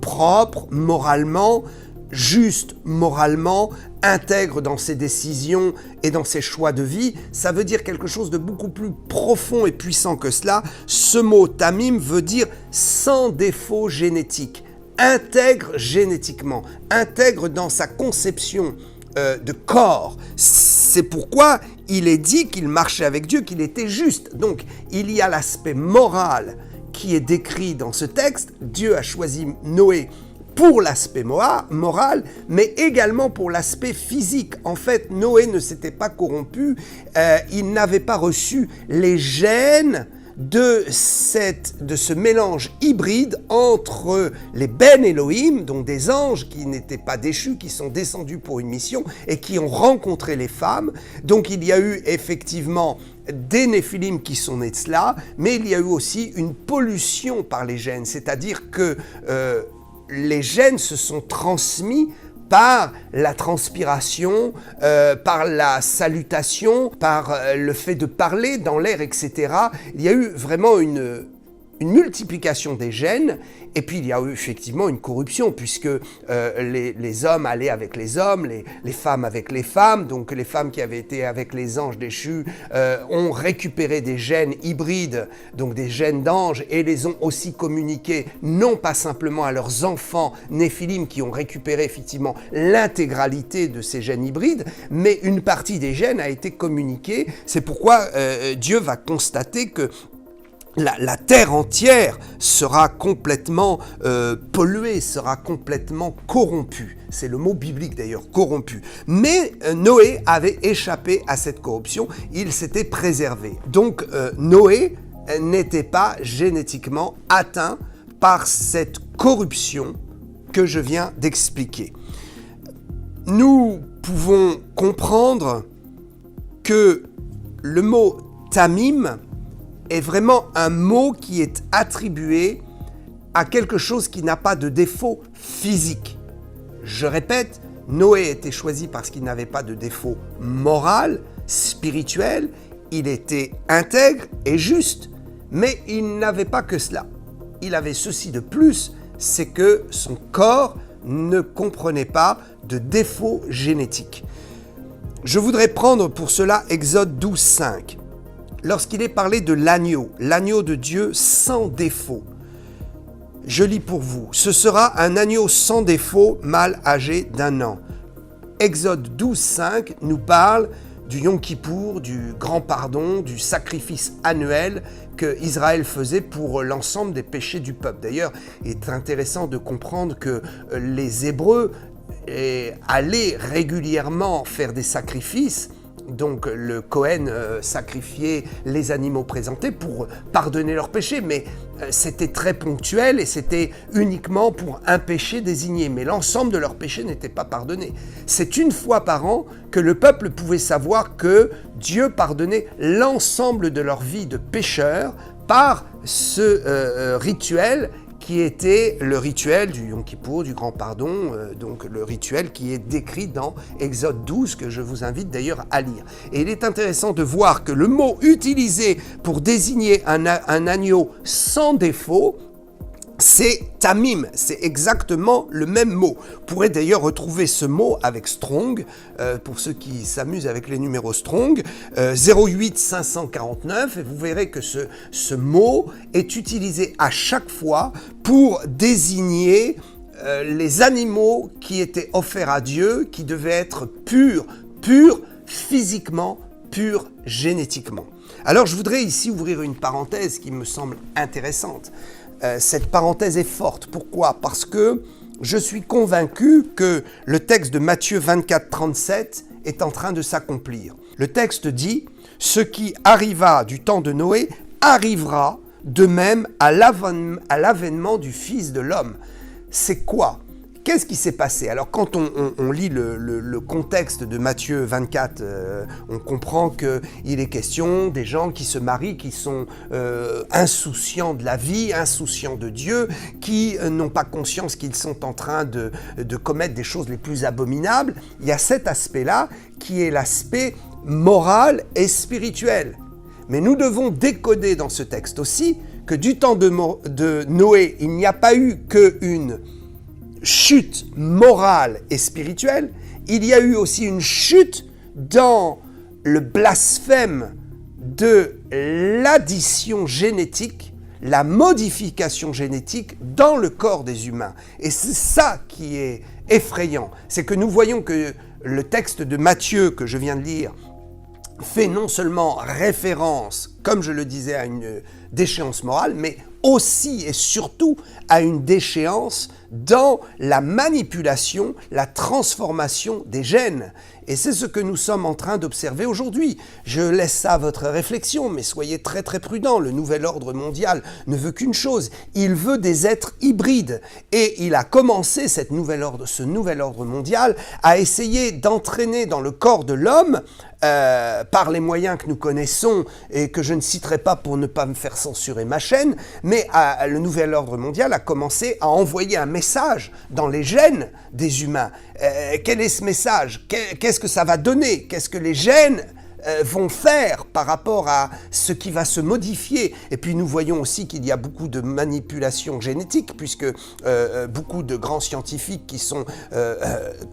propre, moralement, juste moralement, intègre dans ses décisions et dans ses choix de vie, ça veut dire quelque chose de beaucoup plus profond et puissant que cela. Ce mot tamim veut dire sans défaut génétique, intègre génétiquement, intègre dans sa conception de corps. C'est pourquoi il est dit qu'il marchait avec Dieu, qu'il était juste. Donc il y a l'aspect moral qui est décrit dans ce texte. Dieu a choisi Noé pour l'aspect moral, mais également pour l'aspect physique. En fait, Noé ne s'était pas corrompu, il n'avait pas reçu les gènes de ce mélange hybride entre les Ben Elohim, donc des anges qui n'étaient pas déchus, qui sont descendus pour une mission et qui ont rencontré les femmes. Donc il y a eu effectivement des Néphilim qui sont nés de cela, mais il y a eu aussi une pollution par les gènes, c'est-à-dire que les gènes se sont transmis par la transpiration, par la salutation, par le fait de parler dans l'air, etc. Il y a eu vraiment une multiplication des gènes, et puis il y a eu effectivement une corruption, puisque les hommes allaient avec les hommes, les femmes avec les femmes, donc les femmes qui avaient été avec les anges déchus ont récupéré des gènes hybrides, donc des gènes d'anges, et les ont aussi communiqués, non pas simplement à leurs enfants Néphilim qui ont récupéré effectivement l'intégralité de ces gènes hybrides, mais une partie des gènes a été communiquée. C'est pourquoi Dieu va constater que la terre entière sera complètement polluée, sera complètement corrompue. C'est le mot biblique d'ailleurs, corrompu. Mais Noé avait échappé à cette corruption, il s'était préservé. Donc Noé n'était pas génétiquement atteint par cette corruption que je viens d'expliquer. Nous pouvons comprendre que le mot tamim est vraiment un mot qui est attribué à quelque chose qui n'a pas de défaut physique. Je répète, Noé était choisi parce qu'il n'avait pas de défaut moral, spirituel, il était intègre et juste, mais il n'avait pas que cela. Il avait ceci de plus, c'est que son corps ne comprenait pas de défaut génétique. Je voudrais prendre pour cela Exode 12, 5. Lorsqu'il est parlé de l'agneau de Dieu sans défaut, Je lis pour vous. Ce sera un agneau sans défaut, mâle âgé d'1 an. Exode 12, 5 nous parle du Yom Kippour, du grand pardon, du sacrifice annuel que Israël faisait pour l'ensemble des péchés du peuple. D'ailleurs, il est intéressant de comprendre que les Hébreux allaient régulièrement faire des sacrifices. Donc le Kohen sacrifiait les animaux présentés pour pardonner leurs péchés, mais c'était très ponctuel et c'était uniquement pour un péché désigné, mais l'ensemble de leurs péchés n'était pas pardonné. C'est une fois par an que le peuple pouvait savoir que Dieu pardonnait l'ensemble de leur vie de pécheurs par ce rituel qui était le rituel du Yom Kippour, du Grand Pardon, donc le rituel qui est décrit dans Exode 12, que je vous invite d'ailleurs à lire. Et il est intéressant de voir que le mot utilisé pour désigner un agneau sans défaut, c'est tamim, c'est exactement le même mot. Vous pourrez d'ailleurs retrouver ce mot avec Strong, pour ceux qui s'amusent avec les numéros Strong, 08 549, et vous verrez que ce mot est utilisé à chaque fois pour désigner les animaux qui étaient offerts à Dieu, qui devaient être purs physiquement, purs génétiquement. Alors je voudrais ici ouvrir une parenthèse qui me semble intéressante. Cette parenthèse est forte. Pourquoi ? Parce que je suis convaincu que le texte de Matthieu 24, 37 est en train de s'accomplir. Le texte dit « Ce qui arriva du temps de Noé arrivera de même à l'avènement du Fils de l'homme. » C'est quoi ? Qu'est-ce qui s'est passé ? Alors quand on lit le contexte de Matthieu 24, on comprend qu'il est question des gens qui se marient, qui sont insouciants de la vie, insouciants de Dieu, qui n'ont pas conscience qu'ils sont en train de commettre des choses les plus abominables. Il y a cet aspect-là qui est l'aspect moral et spirituel. Mais nous devons décoder dans ce texte aussi que du temps de Noé, il n'y a pas eu qu'une chute morale et spirituelle, il y a eu aussi une chute dans le blasphème de l'addition génétique, la modification génétique dans le corps des humains. Et c'est ça qui est effrayant. C'est que nous voyons que le texte de Matthieu que je viens de lire fait non seulement référence, comme je le disais, à une déchéance morale, mais aussi et surtout à une déchéance dans la manipulation, la transformation des gènes. Et c'est ce que nous sommes en train d'observer aujourd'hui. Je laisse ça à votre réflexion, mais soyez très très prudents. Le nouvel ordre mondial ne veut qu'une chose, il veut des êtres hybrides. Et il a commencé ce nouvel ordre mondial à essayer d'entraîner dans le corps de l'homme, par les moyens que nous connaissons et que je ne citerai pas pour ne pas me faire censurer ma chaîne, mais le nouvel ordre mondial a commencé à envoyer un message dans les gènes des humains. Quel est ce message ? Qu'est-ce que ça va donner ? Qu'est-ce que les gènes vont faire par rapport à ce qui va se modifier? Et puis nous voyons aussi qu'il y a beaucoup de manipulations génétiques, puisque beaucoup de grands scientifiques qui sont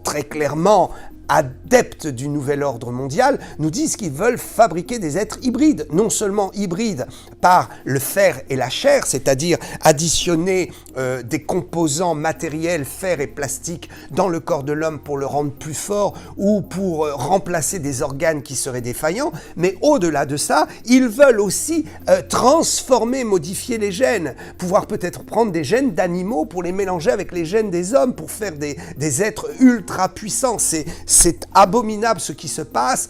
très clairement adeptes du nouvel ordre mondial nous disent qu'ils veulent fabriquer des êtres hybrides, non seulement hybrides par le fer et la chair, c'est-à-dire additionner des composants matériels, fer et plastique, dans le corps de l'homme pour le rendre plus fort ou pour remplacer des organes qui seraient défaillants, mais au-delà de ça, ils veulent aussi transformer, modifier les gènes, pouvoir peut-être prendre des gènes d'animaux pour les mélanger avec les gènes des hommes pour faire des êtres ultra puissants. C'est abominable ce qui se passe.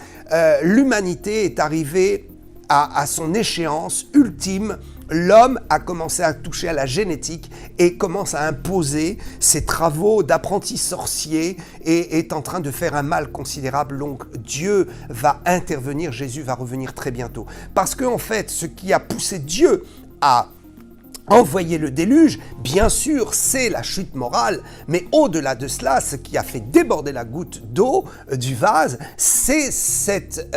L'humanité est arrivée à son échéance ultime. L'homme a commencé à toucher à la génétique et commence à imposer ses travaux d'apprenti sorcier et est en train de faire un mal considérable. Donc Dieu va intervenir, Jésus va revenir très bientôt. Parce qu'en fait, ce qui a poussé Dieu à envoyer le déluge, bien sûr, c'est la chute morale, mais au-delà de cela, ce qui a fait déborder la goutte d'eau du vase, c'est cette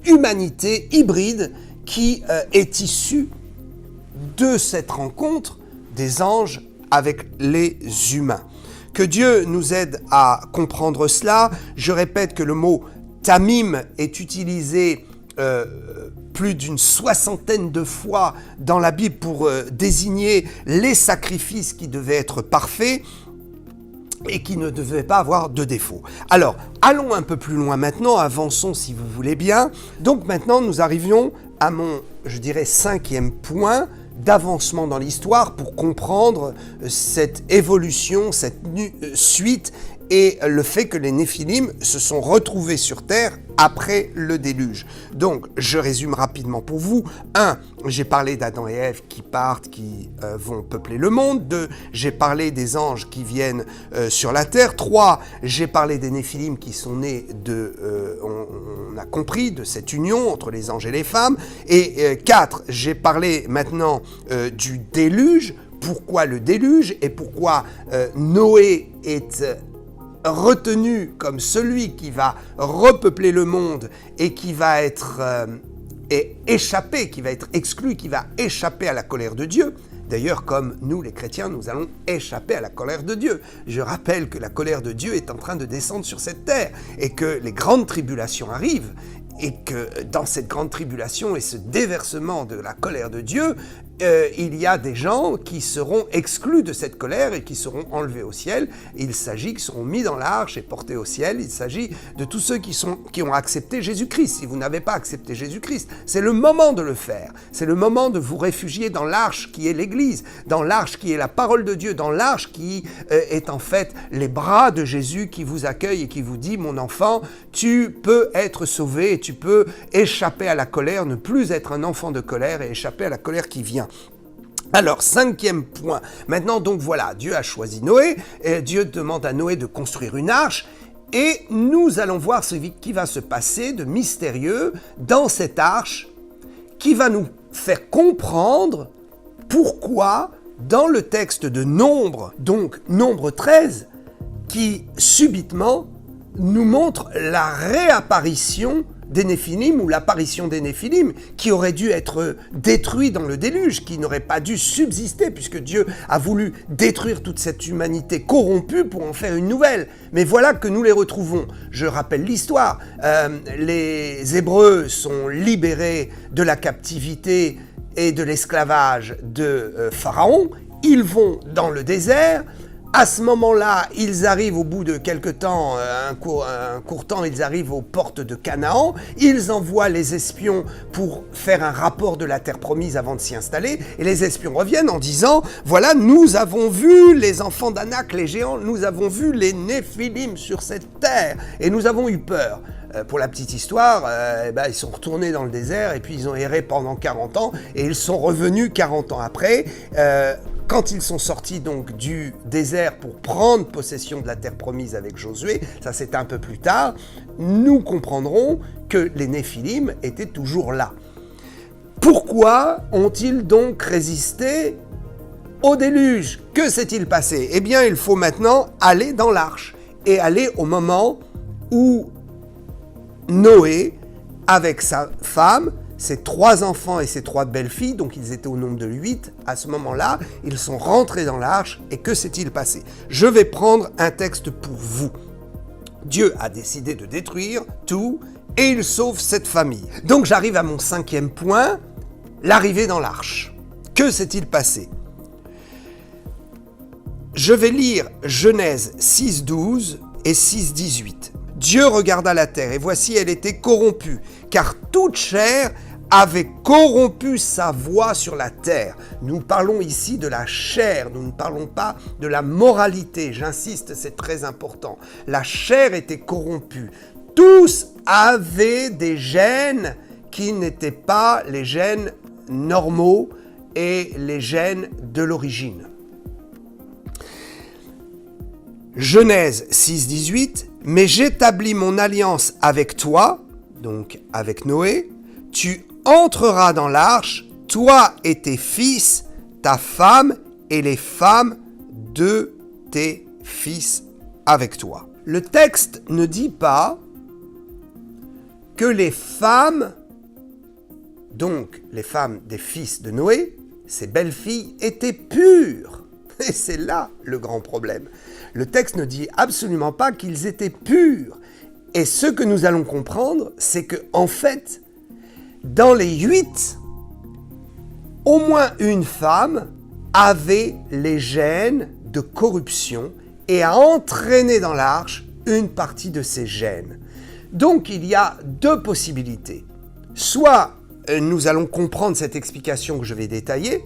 humanité hybride qui est issue de cette rencontre des anges avec les humains. Que Dieu nous aide à comprendre cela. Je répète que le mot tamim est utilisé plus d'une 60aine de fois dans la Bible pour désigner les sacrifices qui devaient être parfaits et qui ne devaient pas avoir de défaut. Alors, allons un peu plus loin maintenant, avançons si vous voulez bien. Donc maintenant, nous arrivions à mon, je dirais, 5e point d'avancement dans l'histoire pour comprendre cette évolution, cette suite et le fait que les Néphilim se sont retrouvés sur terre après le déluge. Donc, je résume rapidement pour vous. 1. J'ai parlé d'Adam et Ève qui partent, qui vont peupler le monde. 2. J'ai parlé des anges qui viennent sur la terre. 3. J'ai parlé des Néphilim qui sont nés on a compris, de cette union entre les anges et les femmes. Et 4. J'ai parlé maintenant du déluge. Pourquoi le déluge et pourquoi Noé est retenu comme celui qui va repeupler le monde et qui va être échappé, qui va être exclu, qui va échapper à la colère de Dieu. D'ailleurs, comme nous les chrétiens, nous allons échapper à la colère de Dieu. Je rappelle que la colère de Dieu est en train de descendre sur cette terre et que les grandes tribulations arrivent et que dans cette grande tribulation et ce déversement de la colère de Dieu, il y a des gens qui seront exclus de cette colère et qui seront enlevés au ciel. Il s'agit qu'ils seront mis dans l'arche et portés au ciel. Il s'agit de tous ceux qui ont accepté Jésus-Christ. Si vous n'avez pas accepté Jésus-Christ, c'est le moment de le faire. C'est le moment de vous réfugier dans l'arche qui est l'Église, dans l'arche qui est la parole de Dieu, dans l'arche qui est en fait les bras de Jésus qui vous accueille et qui vous dit « Mon enfant, tu peux être sauvé et tu peux échapper à la colère, ne plus être un enfant de colère et échapper à la colère qui vient. » Alors, 5e point. Maintenant, donc voilà, Dieu a choisi Noé, et Dieu demande à Noé de construire une arche, et nous allons voir ce qui va se passer de mystérieux dans cette arche, qui va nous faire comprendre pourquoi, dans le texte de Nombre, donc Nombre 13, qui subitement nous montre la réapparition des Néphilim ou l'apparition des Néphilim qui auraient dû être détruits dans le déluge, qui n'auraient pas dû subsister puisque Dieu a voulu détruire toute cette humanité corrompue pour en faire une nouvelle. Mais voilà que nous les retrouvons. Je rappelle l'histoire. Les Hébreux sont libérés de la captivité et de l'esclavage de Pharaon. Ils vont dans le désert. À ce moment-là, ils arrivent au bout de quelque temps, un court temps, ils arrivent aux portes de Canaan. Ils envoient les espions pour faire un rapport de la terre promise avant de s'y installer. Et les espions reviennent en disant, voilà, nous avons vu les enfants d'Anak, les géants, nous avons vu les Néphilim sur cette terre. Et nous avons eu peur. Pour la petite histoire, ils sont retournés dans le désert et puis ils ont erré pendant 40 ans et ils sont revenus 40 ans après. Quand ils sont sortis donc du désert pour prendre possession de la terre promise avec Josué, ça c'était un peu plus tard, nous comprendrons que les Néphilim étaient toujours là. Pourquoi ont-ils donc résisté au déluge? Que s'est-il passé? Eh bien, il faut maintenant aller dans l'arche et aller au moment où Noé, avec sa femme, ses 3 enfants et ses 3 belles-filles, donc ils étaient au nombre de 8, à ce moment-là, ils sont rentrés dans l'arche, et que s'est-il passé? Je vais prendre un texte pour vous. Dieu a décidé de détruire tout, et il sauve cette famille. Donc j'arrive à mon 5e point, l'arrivée dans l'arche. Que s'est-il passé? Je vais lire Genèse 6.12 et 6.18. Dieu regarda la terre, et voici elle était corrompue, car toute chair avait corrompu sa voie sur la terre. Nous parlons ici de la chair, nous ne parlons pas de la moralité, j'insiste, c'est très important. La chair était corrompue. Tous avaient des gènes qui n'étaient pas les gènes normaux et les gènes de l'origine. Genèse 6.18, « Mais j'établis mon alliance avec toi, donc avec Noé, tu entreras dans l'arche, toi et tes fils, ta femme et les femmes de tes fils avec toi. » Le texte ne dit pas que les femmes, donc les femmes des fils de Noé, ces belles-filles, étaient pures. Et c'est là le grand problème. Le texte ne dit absolument pas qu'ils étaient purs. Et ce que nous allons comprendre, c'est que en fait, dans les 8, au moins une femme avait les gènes de corruption et a entraîné dans l'arche une partie de ces gènes. Donc il y a deux possibilités. Soit nous allons comprendre cette explication que je vais détailler,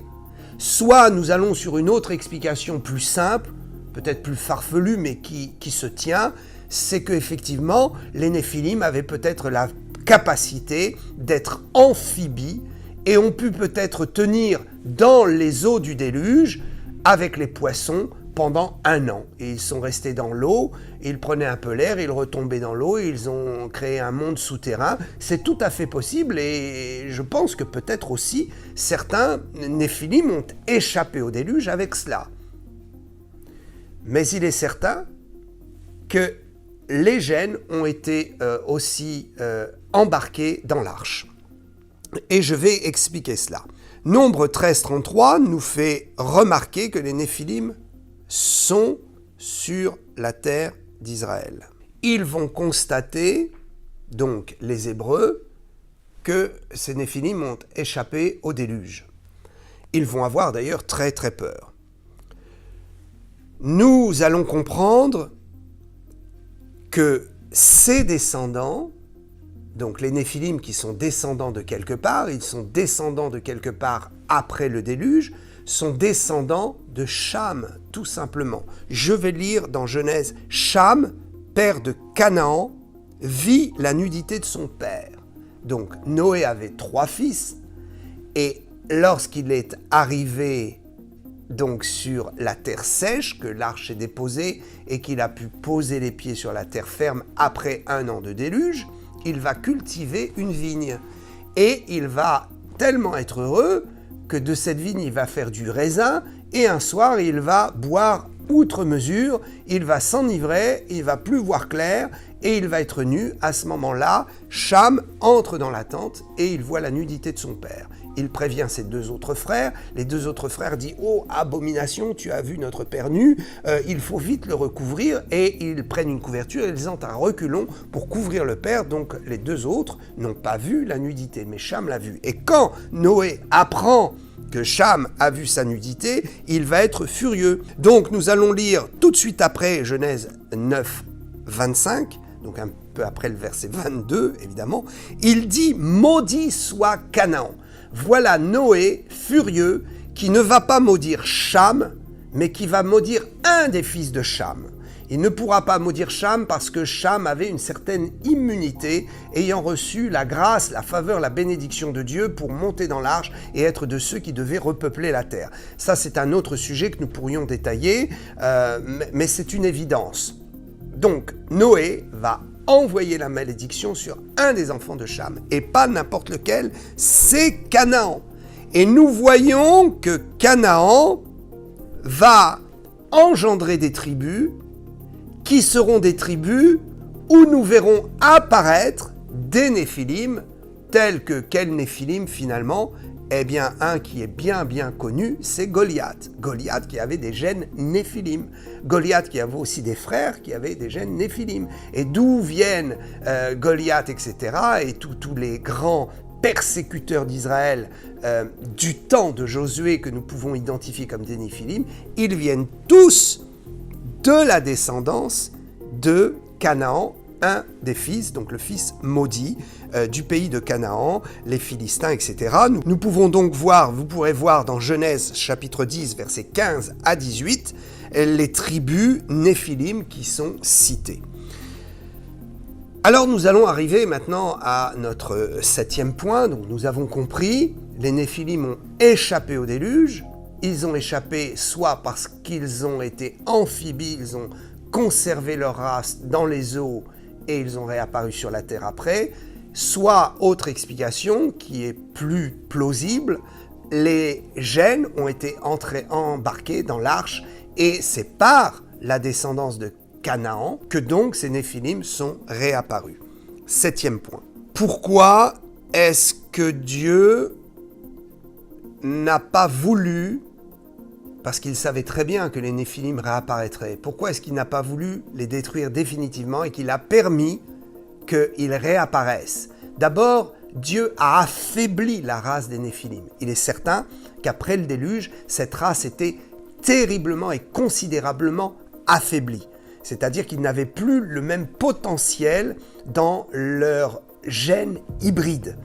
soit nous allons sur une autre explication plus simple, peut-être plus farfelue, mais qui se tient, c'est qu'effectivement, les Néphilim avaient peut-être la capacité d'être amphibies et ont pu peut-être tenir dans les eaux du déluge avec les poissons pendant 1 an. Et ils sont restés dans l'eau, ils prenaient un peu l'air, ils retombaient dans l'eau, et ils ont créé un monde souterrain. C'est tout à fait possible et je pense que peut-être aussi certains Néphilim ont échappé au déluge avec cela. Mais il est certain que les gènes ont été aussi embarqués dans l'arche. Et je vais expliquer cela. Nombre 13-33 nous fait remarquer que les Néphilim sont sur la terre d'Israël. Ils vont constater, donc les Hébreux, que ces Néphilim ont échappé au déluge. Ils vont avoir d'ailleurs très très peur. Nous allons comprendre que ces descendants, donc les Néphilim qui sont descendants de quelque part, ils sont descendants de quelque part après le déluge, sont descendants de Cham, tout simplement. Je vais lire dans Genèse, Cham, père de Canaan, vit la nudité de son père. Donc Noé avait 3 fils, et lorsqu'il est arrivé donc sur la terre sèche, que l'arche est déposée et qu'il a pu poser les pieds sur la terre ferme après 1 an de déluge, il va cultiver une vigne. Et il va tellement être heureux que de cette vigne, il va faire du raisin, et un soir, il va boire outre mesure, il va s'enivrer, il va plus voir clair, et il va être nu. À ce moment-là, Cham entre dans la tente et il voit la nudité de son père. Il prévient ses 2 autres frères. Les 2 autres frères disent « Oh, abomination, tu as vu notre père nu, il faut vite le recouvrir. » Et ils prennent une couverture et ils entrent à reculons pour couvrir le père. Donc les 2 autres n'ont pas vu la nudité, mais Cham l'a vu. Et quand Noé apprend que Cham a vu sa nudité, il va être furieux. Donc nous allons lire tout de suite après Genèse 9, 25, donc un peu après le verset 22, évidemment. Il dit « Maudit soit Canaan ». Voilà Noé, furieux, qui ne va pas maudire Cham, mais qui va maudire un des fils de Cham. Il ne pourra pas maudire Cham parce que Cham avait une certaine immunité, ayant reçu la grâce, la faveur, la bénédiction de Dieu pour monter dans l'arche et être de ceux qui devaient repeupler la terre. Ça, c'est un autre sujet que nous pourrions détailler, mais c'est une évidence. Donc, Noé va envoyer la malédiction sur un des enfants de Cham, et pas n'importe lequel, c'est Canaan. Et nous voyons que Canaan va engendrer des tribus qui seront des tribus où nous verrons apparaître des Néphilim, tels que quel Néphilim finalement? Eh bien, un qui est bien connu, c'est Goliath. Goliath qui avait des gènes Néphilim. Goliath qui avait aussi des frères qui avaient des gènes Néphilim. Et d'où viennent Goliath, etc. et tous les grands persécuteurs d'Israël du temps de Josué que nous pouvons identifier comme des Néphilim, ils viennent tous de la descendance de Canaan, un des fils, donc le fils maudit du pays de Canaan, les Philistins, etc. Nous pouvons donc voir, vous pourrez voir dans Genèse chapitre 10, versets 15 à 18, les tribus Néphilim qui sont citées. Alors nous allons arriver maintenant à notre 7e point. Donc nous avons compris, les Néphilim ont échappé au déluge. Ils ont échappé soit parce qu'ils ont été amphibies, ils ont conservé leur race dans les eaux et ils ont réapparu sur la terre après, soit, autre explication qui est plus plausible, les gènes ont été embarqués dans l'arche et c'est par la descendance de Canaan que donc ces Néphilim sont réapparus. 7e point. Pourquoi est-ce que Dieu n'a pas voulu, parce qu'il savait très bien que les Néphilim réapparaîtraient, pourquoi est-ce qu'il n'a pas voulu les détruire définitivement et qu'il a permis qu'ils réapparaissent? D'abord, Dieu a affaibli la race des Néphilim. Il est certain qu'après le déluge, cette race était terriblement et considérablement affaiblie. C'est-à-dire qu'ils n'avaient plus le même potentiel dans leur gène hybride.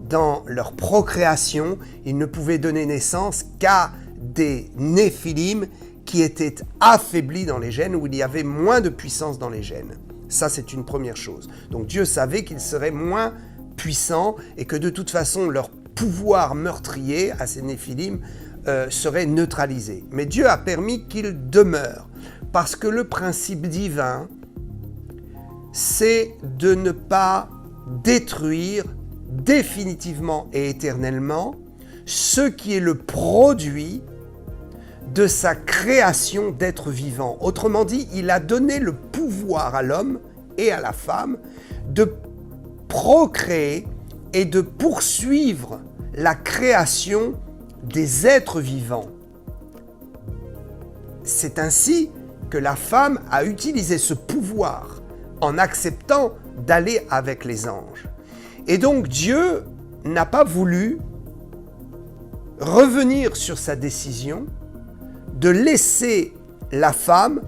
Dans leur procréation, ils ne pouvaient donner naissance qu'à des Néphilim qui étaient affaiblis dans les gènes, où il y avait moins de puissance dans les gènes. Ça, c'est une première chose. Donc Dieu savait qu'ils seraient moins puissants et que de toute façon, leur pouvoir meurtrier à ces Néphilim serait neutralisé. Mais Dieu a permis qu'ils demeurent, parce que le principe divin, c'est de ne pas détruire définitivement et éternellement ce qui est le produit de sa création d'êtres vivants. Autrement dit, il a donné le pouvoir à l'homme et à la femme de procréer et de poursuivre la création des êtres vivants. C'est ainsi que la femme a utilisé ce pouvoir en acceptant d'aller avec les anges. Et donc Dieu n'a pas voulu revenir sur sa décision de laisser la femme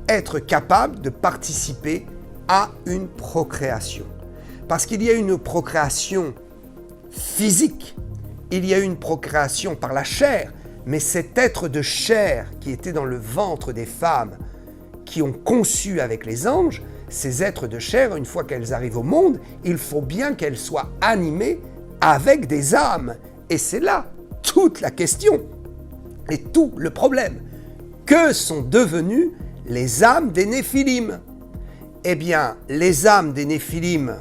être capable de participer à une procréation. Parce qu'il y a une procréation physique, il y a une procréation par la chair, mais cet être de chair qui était dans le ventre des femmes qui ont conçu avec les anges, ces êtres de chair, une fois qu'elles arrivent au monde, il faut bien qu'elles soient animées avec des âmes. Et c'est là toute la question et tout le problème. Que sont devenues les âmes des Néphilim? Eh bien, les âmes des Néphilim,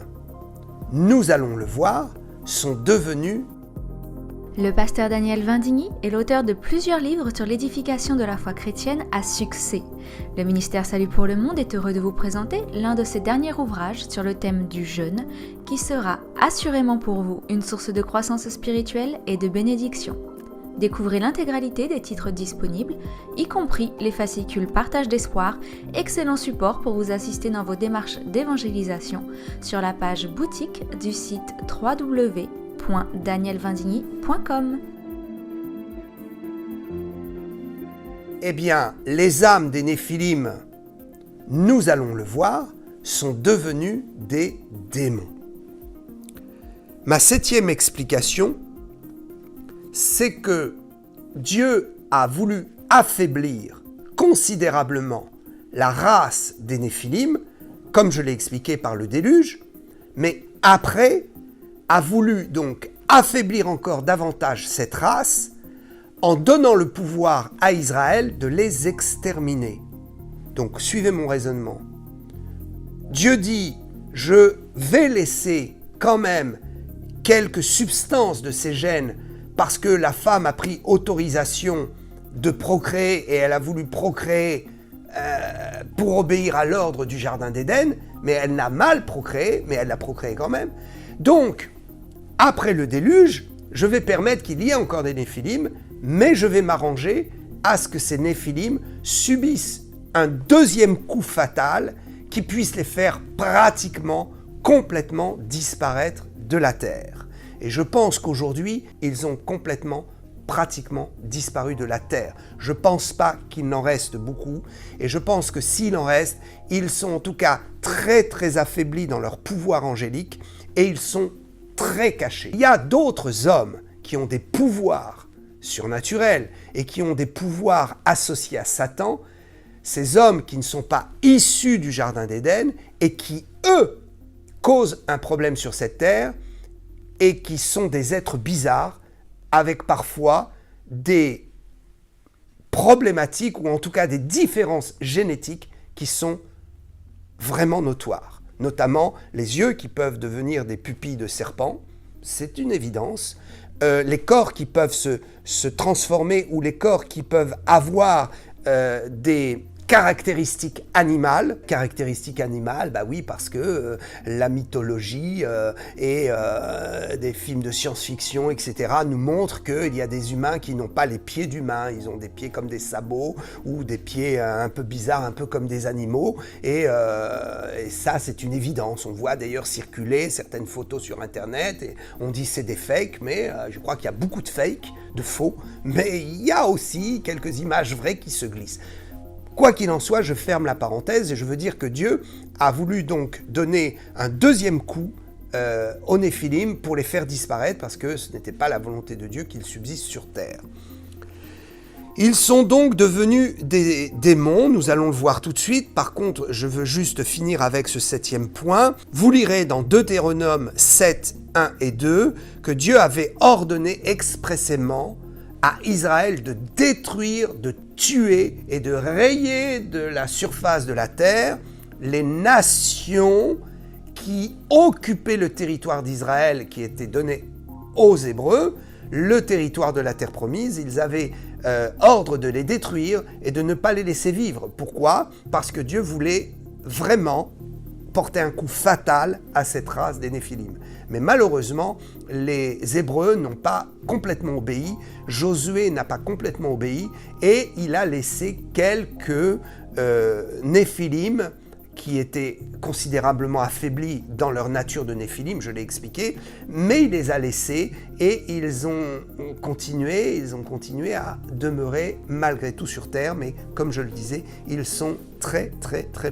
nous allons le voir, sont devenues... Le pasteur Daniel Vindigny est l'auteur de plusieurs livres sur l'édification de la foi chrétienne à succès. Le ministère Salut pour le Monde est heureux de vous présenter l'un de ses derniers ouvrages sur le thème du jeûne, qui sera assurément pour vous une source de croissance spirituelle et de bénédiction. Découvrez l'intégralité des titres disponibles, y compris les fascicules Partage d'espoir, excellent support pour vous assister dans vos démarches d'évangélisation, sur la page boutique du site www.danielvindigny.com. Eh bien, les âmes des Néphilim, nous allons le voir, sont devenues des démons. Ma 7e explication, c'est que Dieu a voulu affaiblir considérablement la race des Néphilim, comme je l'ai expliqué par le déluge, mais après a voulu donc affaiblir encore davantage cette race en donnant le pouvoir à Israël de les exterminer. Donc suivez mon raisonnement. Dieu dit, je vais laisser quand même quelques substances de ces gènes parce que la femme a pris autorisation de procréer et elle a voulu procréer pour obéir à l'ordre du Jardin d'Éden, mais elle n'a mal procréé, mais elle l'a procréé quand même. Donc, après le déluge, je vais permettre qu'il y ait encore des Néphilim, mais je vais m'arranger à ce que ces Néphilim subissent un deuxième coup fatal qui puisse les faire pratiquement, complètement disparaître de la terre. Et je pense qu'aujourd'hui, ils ont complètement, pratiquement disparu de la terre. Je ne pense pas qu'il n'en reste beaucoup, et je pense que s'il en reste, ils sont en tout cas très très affaiblis dans leur pouvoir angélique, et ils sont très cachés. Il y a d'autres hommes qui ont des pouvoirs surnaturels et qui ont des pouvoirs associés à Satan, ces hommes qui ne sont pas issus du Jardin d'Éden et qui, eux, causent un problème sur cette terre et qui sont des êtres bizarres avec parfois des problématiques ou en tout cas des différences génétiques qui sont vraiment notoires. Notamment les yeux qui peuvent devenir des pupilles de serpent, c'est une évidence. Les corps qui peuvent se transformer ou les corps qui peuvent avoir des caractéristiques animales. Caractéristiques animales, bah oui, parce que la mythologie et des films de science-fiction, etc., nous montrent qu'il y a des humains qui n'ont pas les pieds d'humains. Ils ont des pieds comme des sabots ou des pieds un peu bizarres, un peu comme des animaux. Et ça, c'est une évidence. On voit d'ailleurs circuler certaines photos sur Internet et on dit c'est des fakes, mais je crois qu'il y a beaucoup de fakes, de faux, mais il y a aussi quelques images vraies qui se glissent. Quoi qu'il en soit, je ferme la parenthèse et je veux dire que Dieu a voulu donc donner un deuxième coup aux Néphilim pour les faire disparaître parce que ce n'était pas la volonté de Dieu qu'ils subsistent sur terre. Ils sont donc devenus des démons, nous allons le voir tout de suite. Par contre, je veux juste finir avec ce 7e point. Vous lirez dans Deutéronome 7, 1 et 2 que Dieu avait ordonné expressément à Israël de détruire, de tuer et de rayer de la surface de la terre les nations qui occupaient le territoire d'Israël qui était donné aux Hébreux, le territoire de la terre promise. Ils avaient ordre de les détruire et de ne pas les laisser vivre. Pourquoi ? Parce que Dieu voulait vraiment porter un coup fatal à cette race des Néphilim. Mais malheureusement, les Hébreux n'ont pas complètement obéi, Josué n'a pas complètement obéi, et il a laissé quelques Néphilim qui étaient considérablement affaiblis dans leur nature de Néphilim, je l'ai expliqué, mais il les a laissés et ils ont continué à demeurer malgré tout sur terre, mais comme je le disais, ils sont très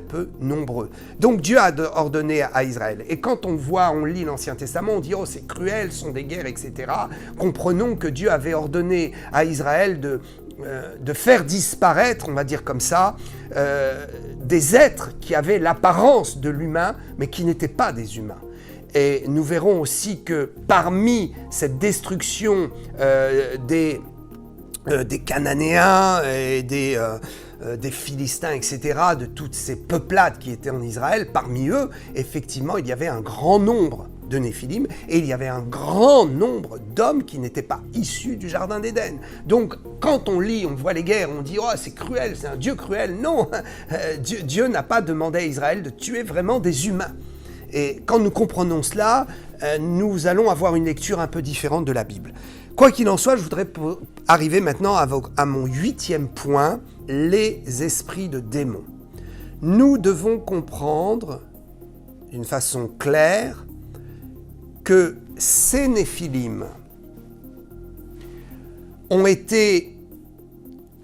peu nombreux. Donc Dieu a ordonné à Israël. Et quand on lit l'Ancien Testament, on dit « Oh, c'est cruel, ce sont des guerres, etc. » Comprenons que Dieu avait ordonné à Israël de faire disparaître, on va dire comme ça, des êtres qui avaient l'apparence de l'humain, mais qui n'étaient pas des humains. Et nous verrons aussi que parmi cette destruction des Cananéens et des Philistins, etc., de toutes ces peuplades qui étaient en Israël, parmi eux, effectivement, il y avait un grand nombre de Néphilim, et il y avait un grand nombre d'hommes qui n'étaient pas issus du Jardin d'Éden. Donc, quand on lit, on voit les guerres, on dit « Oh, c'est cruel, c'est un Dieu cruel ». Non, Dieu n'a pas demandé à Israël de tuer vraiment des humains. Et quand nous comprenons cela, nous allons avoir une lecture un peu différente de la Bible. Quoi qu'il en soit, je voudrais arriver maintenant à mon 8e point, les esprits de démons. Nous devons comprendre d'une façon claire que ces Néphilim ont été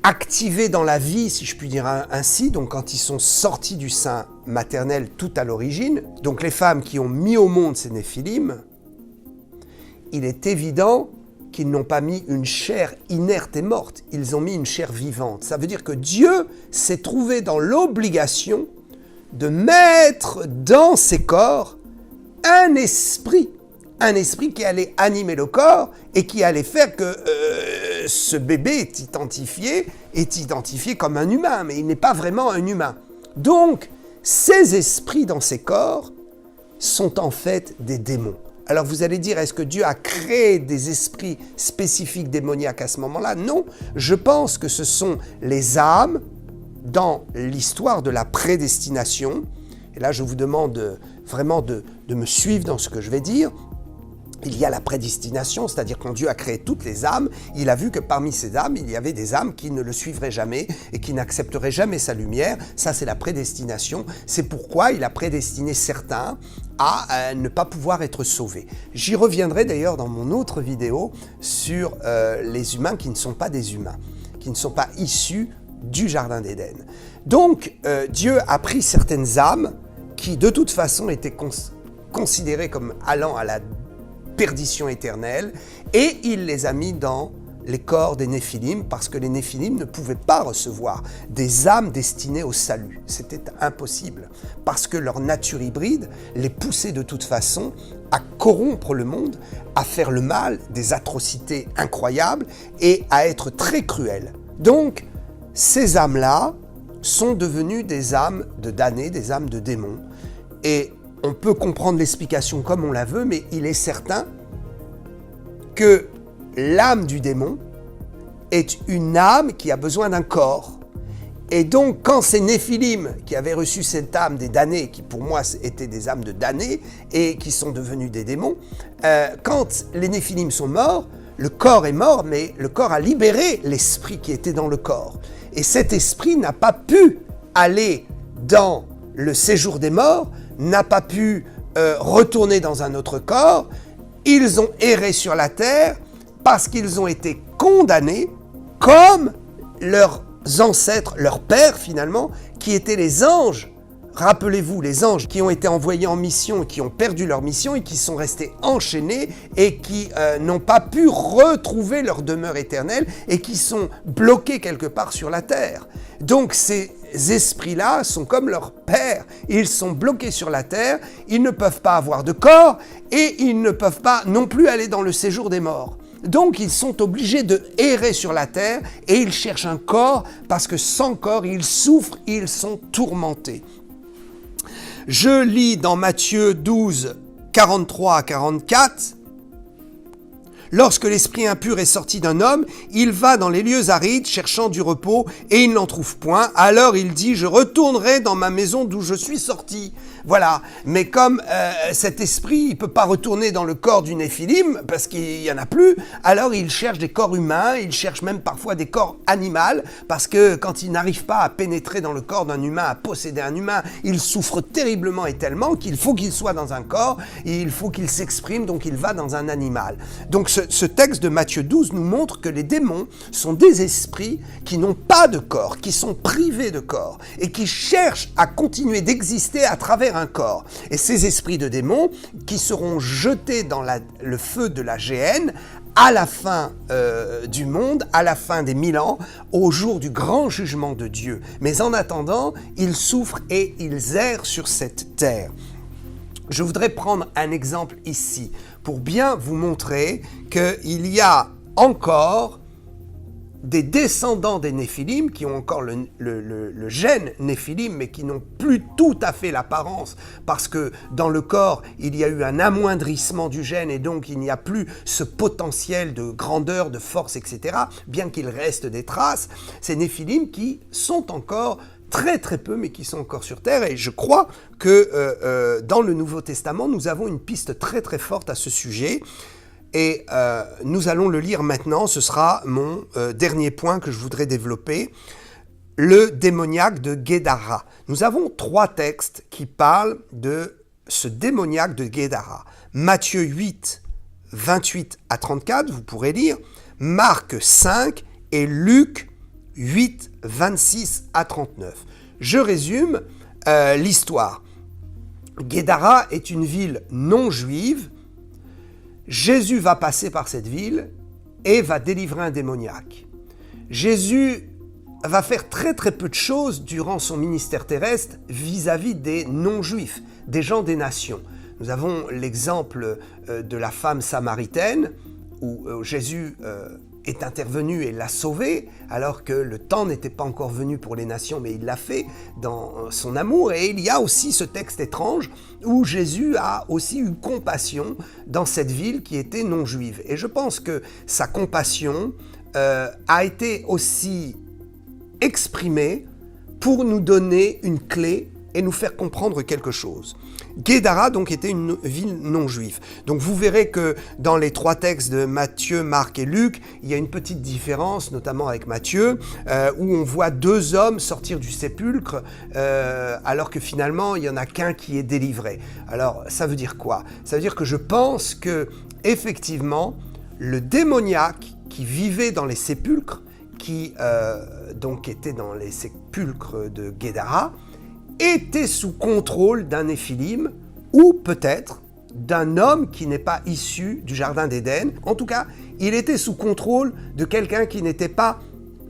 activés dans la vie, si je puis dire ainsi, donc quand ils sont sortis du sein maternel tout à l'origine, donc les femmes qui ont mis au monde ces Néphilim, il est évident qu'ils n'ont pas mis une chair inerte et morte, ils ont mis une chair vivante. Ça veut dire que Dieu s'est trouvé dans l'obligation de mettre dans ces corps un esprit qui allait animer le corps et qui allait faire que ce bébé est identifié comme un humain, mais il n'est pas vraiment un humain. Donc, ces esprits dans ces corps sont en fait des démons. Alors vous allez dire, est-ce que Dieu a créé des esprits spécifiques démoniaques à ce moment-là ? Non, je pense que ce sont les âmes dans l'histoire de la prédestination. Et là, je vous demande vraiment de me suivre dans ce que je vais dire. Il y a la prédestination, c'est-à-dire quand Dieu a créé toutes les âmes, il a vu que parmi ces âmes, il y avait des âmes qui ne le suivraient jamais et qui n'accepteraient jamais sa lumière. Ça, c'est la prédestination. C'est pourquoi il a prédestiné certains à ne pas pouvoir être sauvés. J'y reviendrai d'ailleurs dans mon autre vidéo sur les humains qui ne sont pas des humains, qui ne sont pas issus du Jardin d'Éden. Donc, Dieu a pris certaines âmes qui, de toute façon, étaient considérées comme allant à la perdition éternelle, et il les a mis dans les corps des Néphilim, parce que les Néphilim ne pouvaient pas recevoir des âmes destinées au salut. C'était impossible, parce que leur nature hybride les poussait de toute façon à corrompre le monde, à faire le mal, des atrocités incroyables, et à être très cruels. Donc, ces âmes-là sont devenues des âmes de damnés, des âmes de démons, et on peut comprendre l'explication comme on la veut, mais il est certain que l'âme du démon est une âme qui a besoin d'un corps. Et donc, quand ces Néphilim, qui avaient reçu cette âme des damnés, qui pour moi étaient des âmes de damnés, et qui sont devenus des démons, quand les Néphilim sont morts, le corps est mort, mais le corps a libéré l'esprit qui était dans le corps. Et cet esprit n'a pas pu aller dans le séjour des morts, n'a pas pu retourner dans un autre corps. Ils ont erré sur la terre parce qu'ils ont été condamnés comme leurs ancêtres, leurs pères finalement, qui étaient les anges. Rappelez-vous, les anges qui ont été envoyés en mission, qui ont perdu leur mission et qui sont restés enchaînés et qui n'ont pas pu retrouver leur demeure éternelle et qui sont bloqués quelque part sur la terre. Donc ces esprits-là sont comme leurs pères. Ils sont bloqués sur la terre, ils ne peuvent pas avoir de corps et ils ne peuvent pas non plus aller dans le séjour des morts. Donc ils sont obligés de errer sur la terre et ils cherchent un corps parce que sans corps, ils souffrent, ils sont tourmentés. Je lis dans Matthieu 12, 43 à 44. Lorsque l'esprit impur est sorti d'un homme, il va dans les lieux arides cherchant du repos et il n'en trouve point. Alors il dit, je retournerai dans ma maison d'où je suis sorti. Voilà, mais comme cet esprit, il ne peut pas retourner dans le corps du Néphilim, parce qu'il n'y en a plus, alors il cherche des corps humains, il cherche même parfois des corps animaux, parce que quand il n'arrive pas à pénétrer dans le corps d'un humain, à posséder un humain, il souffre terriblement et tellement qu'il faut qu'il soit dans un corps, et il faut qu'il s'exprime, donc il va dans un animal. Donc ce texte de Matthieu 12 nous montre que les démons sont des esprits qui n'ont pas de corps, qui sont privés de corps, et qui cherchent à continuer d'exister à travers un corps. Et ces esprits de démons qui seront jetés dans le feu de la géhenne à la fin du monde, à la fin des 1000 ans, au jour du grand jugement de Dieu. Mais en attendant, ils souffrent et ils errent sur cette terre. Je voudrais prendre un exemple ici pour bien vous montrer qu'il y a encore des descendants des Néphilim qui ont encore le gène Néphilim, mais qui n'ont plus tout à fait l'apparence, parce que dans le corps, il y a eu un amoindrissement du gène, et donc il n'y a plus ce potentiel de grandeur, de force, etc., bien qu'il reste des traces. Ces Néphilim qui sont encore très très peu, mais qui sont encore sur Terre, et je crois que dans le Nouveau Testament, nous avons une piste très très forte à ce sujet. Et nous allons le lire maintenant, ce sera mon dernier point que je voudrais développer, le démoniaque de Guédara. Nous avons 3 textes qui parlent de ce démoniaque de Guédara. Matthieu 8, 28 à 34, vous pourrez lire, Marc 5 et Luc 8, 26 à 39. Je résume l'histoire. Guédara est une ville non juive. Jésus va passer par cette ville et va délivrer un démoniaque. Jésus va faire très très peu de choses durant son ministère terrestre vis-à-vis des non-juifs, des gens des nations. Nous avons l'exemple de la femme samaritaine où Jésus est intervenu et l'a sauvée alors que le temps n'était pas encore venu pour les nations, mais il l'a fait dans son amour. Et il y a aussi ce texte étrange où Jésus a aussi eu compassion dans cette ville qui était non juive. Et je pense que sa compassion a été aussi exprimée pour nous donner une clé et nous faire comprendre quelque chose. Guédara donc était une ville non juive. Donc vous verrez que dans les 3 textes de Matthieu, Marc et Luc, il y a une petite différence, notamment avec Matthieu, où on voit 2 hommes sortir du sépulcre, alors que finalement il n'y en a qu'un qui est délivré. Alors ça veut dire quoi? Ça veut dire que je pense que effectivement le démoniaque qui vivait dans les sépulcres, qui donc était dans les sépulcres de Guédara, était sous contrôle d'un Néphilim ou peut-être d'un homme qui n'est pas issu du Jardin d'Éden. En tout cas, il était sous contrôle de quelqu'un qui n'était pas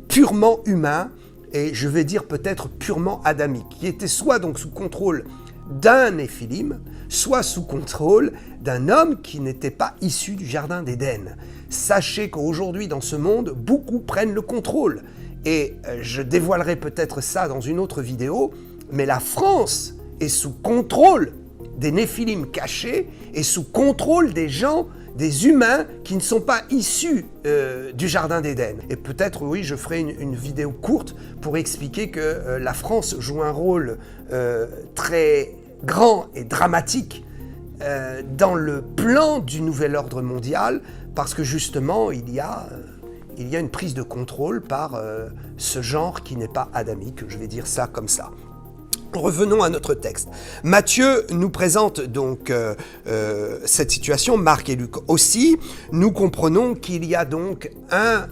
purement humain et je vais dire peut-être purement adamique, qui était soit donc sous contrôle d'un Néphilim, soit sous contrôle d'un homme qui n'était pas issu du Jardin d'Éden. Sachez qu'aujourd'hui dans ce monde, beaucoup prennent le contrôle et je dévoilerai peut-être ça dans une autre vidéo. Mais la France est sous contrôle des Néphilim cachés et sous contrôle des gens des humains qui ne sont pas issus du Jardin d'Éden. Et peut-être, oui, je ferai une vidéo courte pour expliquer que la France joue un rôle très grand et dramatique dans le plan du nouvel ordre mondial, parce que justement, il y a une prise de contrôle par ce genre qui n'est pas adamique, je vais dire ça comme ça. Revenons à notre texte. Matthieu nous présente donc cette situation, Marc et Luc aussi. Nous comprenons qu'il y a donc un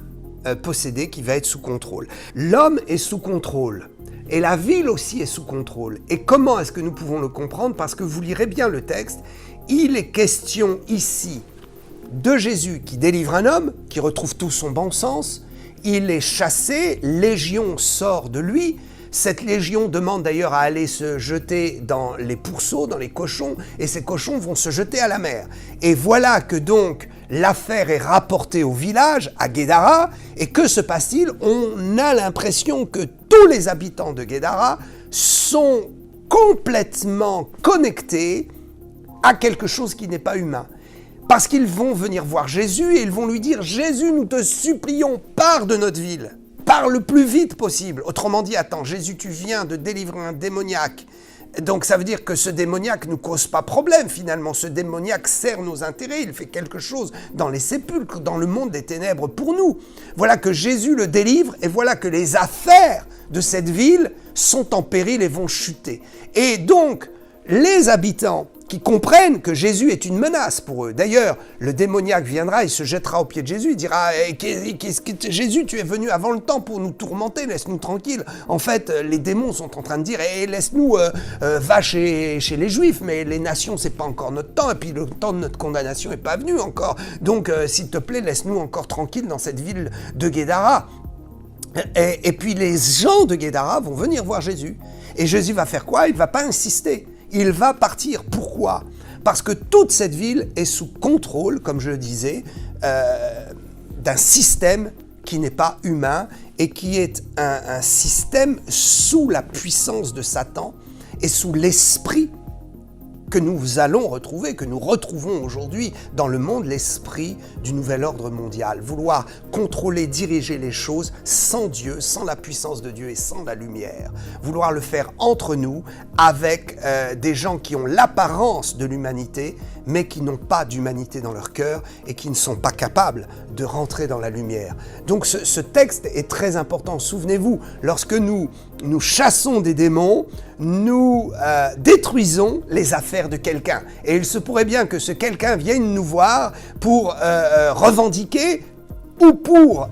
possédé qui va être sous contrôle. L'homme est sous contrôle et la ville aussi est sous contrôle. Et comment est-ce que nous pouvons le comprendre? Parce que vous lirez bien le texte, il est question ici de Jésus qui délivre un homme, qui retrouve tout son bon sens. Il est chassé, légion sort de lui. Cette légion demande d'ailleurs à aller se jeter dans les pourceaux, dans les cochons, et ces cochons vont se jeter à la mer. Et voilà que donc l'affaire est rapportée au village, à Guédara, et que se passe-t-il? On a l'impression que tous les habitants de Guédara sont complètement connectés à quelque chose qui n'est pas humain. Parce qu'ils vont venir voir Jésus et ils vont lui dire « Jésus, nous te supplions, pars de notre ville ». Pars le plus vite possible. Autrement dit, attends, Jésus, tu viens de délivrer un démoniaque. Donc ça veut dire que ce démoniaque ne nous cause pas problème finalement. Ce démoniaque sert nos intérêts, il fait quelque chose dans les sépulcres, dans le monde des ténèbres pour nous. Voilà que Jésus le délivre et voilà que les affaires de cette ville sont en péril et vont chuter. Et donc, les habitants qui comprennent que Jésus est une menace pour eux. D'ailleurs, le démoniaque viendra, il se jettera aux pieds de Jésus, il dira « Jésus, tu es venu avant le temps pour nous tourmenter, laisse-nous tranquilles. » En fait, les démons sont en train de dire « Laisse-nous, va chez les Juifs, mais les nations, c'est pas encore notre temps, et puis le temps de notre condamnation n'est pas venu encore. Donc, s'il te plaît, laisse-nous encore tranquilles dans cette ville de Guédara. » Et puis les gens de Guédara vont venir voir Jésus. Et Jésus va faire quoi? Il ne va pas insister. Il va partir. Pourquoi? Parce que toute cette ville est sous contrôle, comme je le disais, d'un système qui n'est pas humain et qui est un système sous la puissance de Satan et sous l'esprit que nous allons retrouver, que nous retrouvons aujourd'hui dans le monde, l'esprit du nouvel ordre mondial. Vouloir contrôler, diriger les choses sans Dieu, sans la puissance de Dieu et sans la lumière. Vouloir le faire entre nous avec des gens qui ont l'apparence de l'humanité, mais qui n'ont pas d'humanité dans leur cœur et qui ne sont pas capables de rentrer dans la lumière. Donc ce texte est très important. Souvenez-vous, lorsque nous chassons des démons, nous détruisons les affaires de quelqu'un. Et il se pourrait bien que ce quelqu'un vienne nous voir pour revendiquer ou pour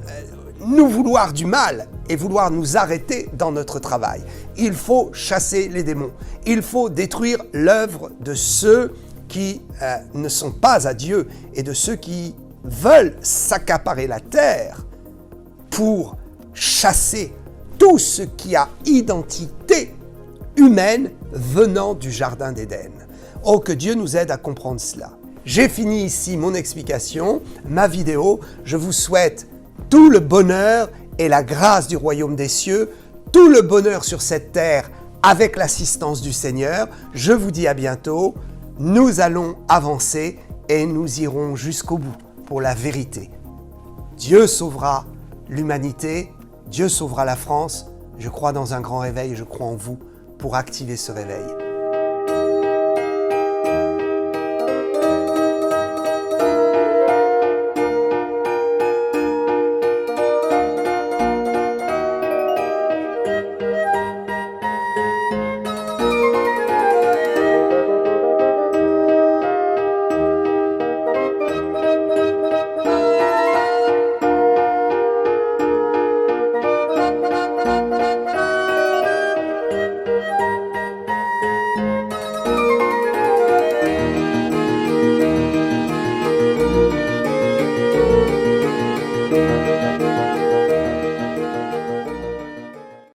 nous vouloir du mal et vouloir nous arrêter dans notre travail. Il faut chasser les démons. Il faut détruire l'œuvre de ceux qui ne sont pas à Dieu et de ceux qui veulent s'accaparer la terre pour chasser tout ce qui a identité humaine venant du Jardin d'Éden. Oh, que Dieu nous aide à comprendre cela. J'ai fini ici mon explication, ma vidéo. Je vous souhaite tout le bonheur et la grâce du royaume des cieux, tout le bonheur sur cette terre avec l'assistance du Seigneur. Je vous dis à bientôt. Nous allons avancer et nous irons jusqu'au bout pour la vérité. Dieu sauvera l'humanité, Dieu sauvera la France. Je crois dans un grand réveil et je crois en vous pour activer ce réveil.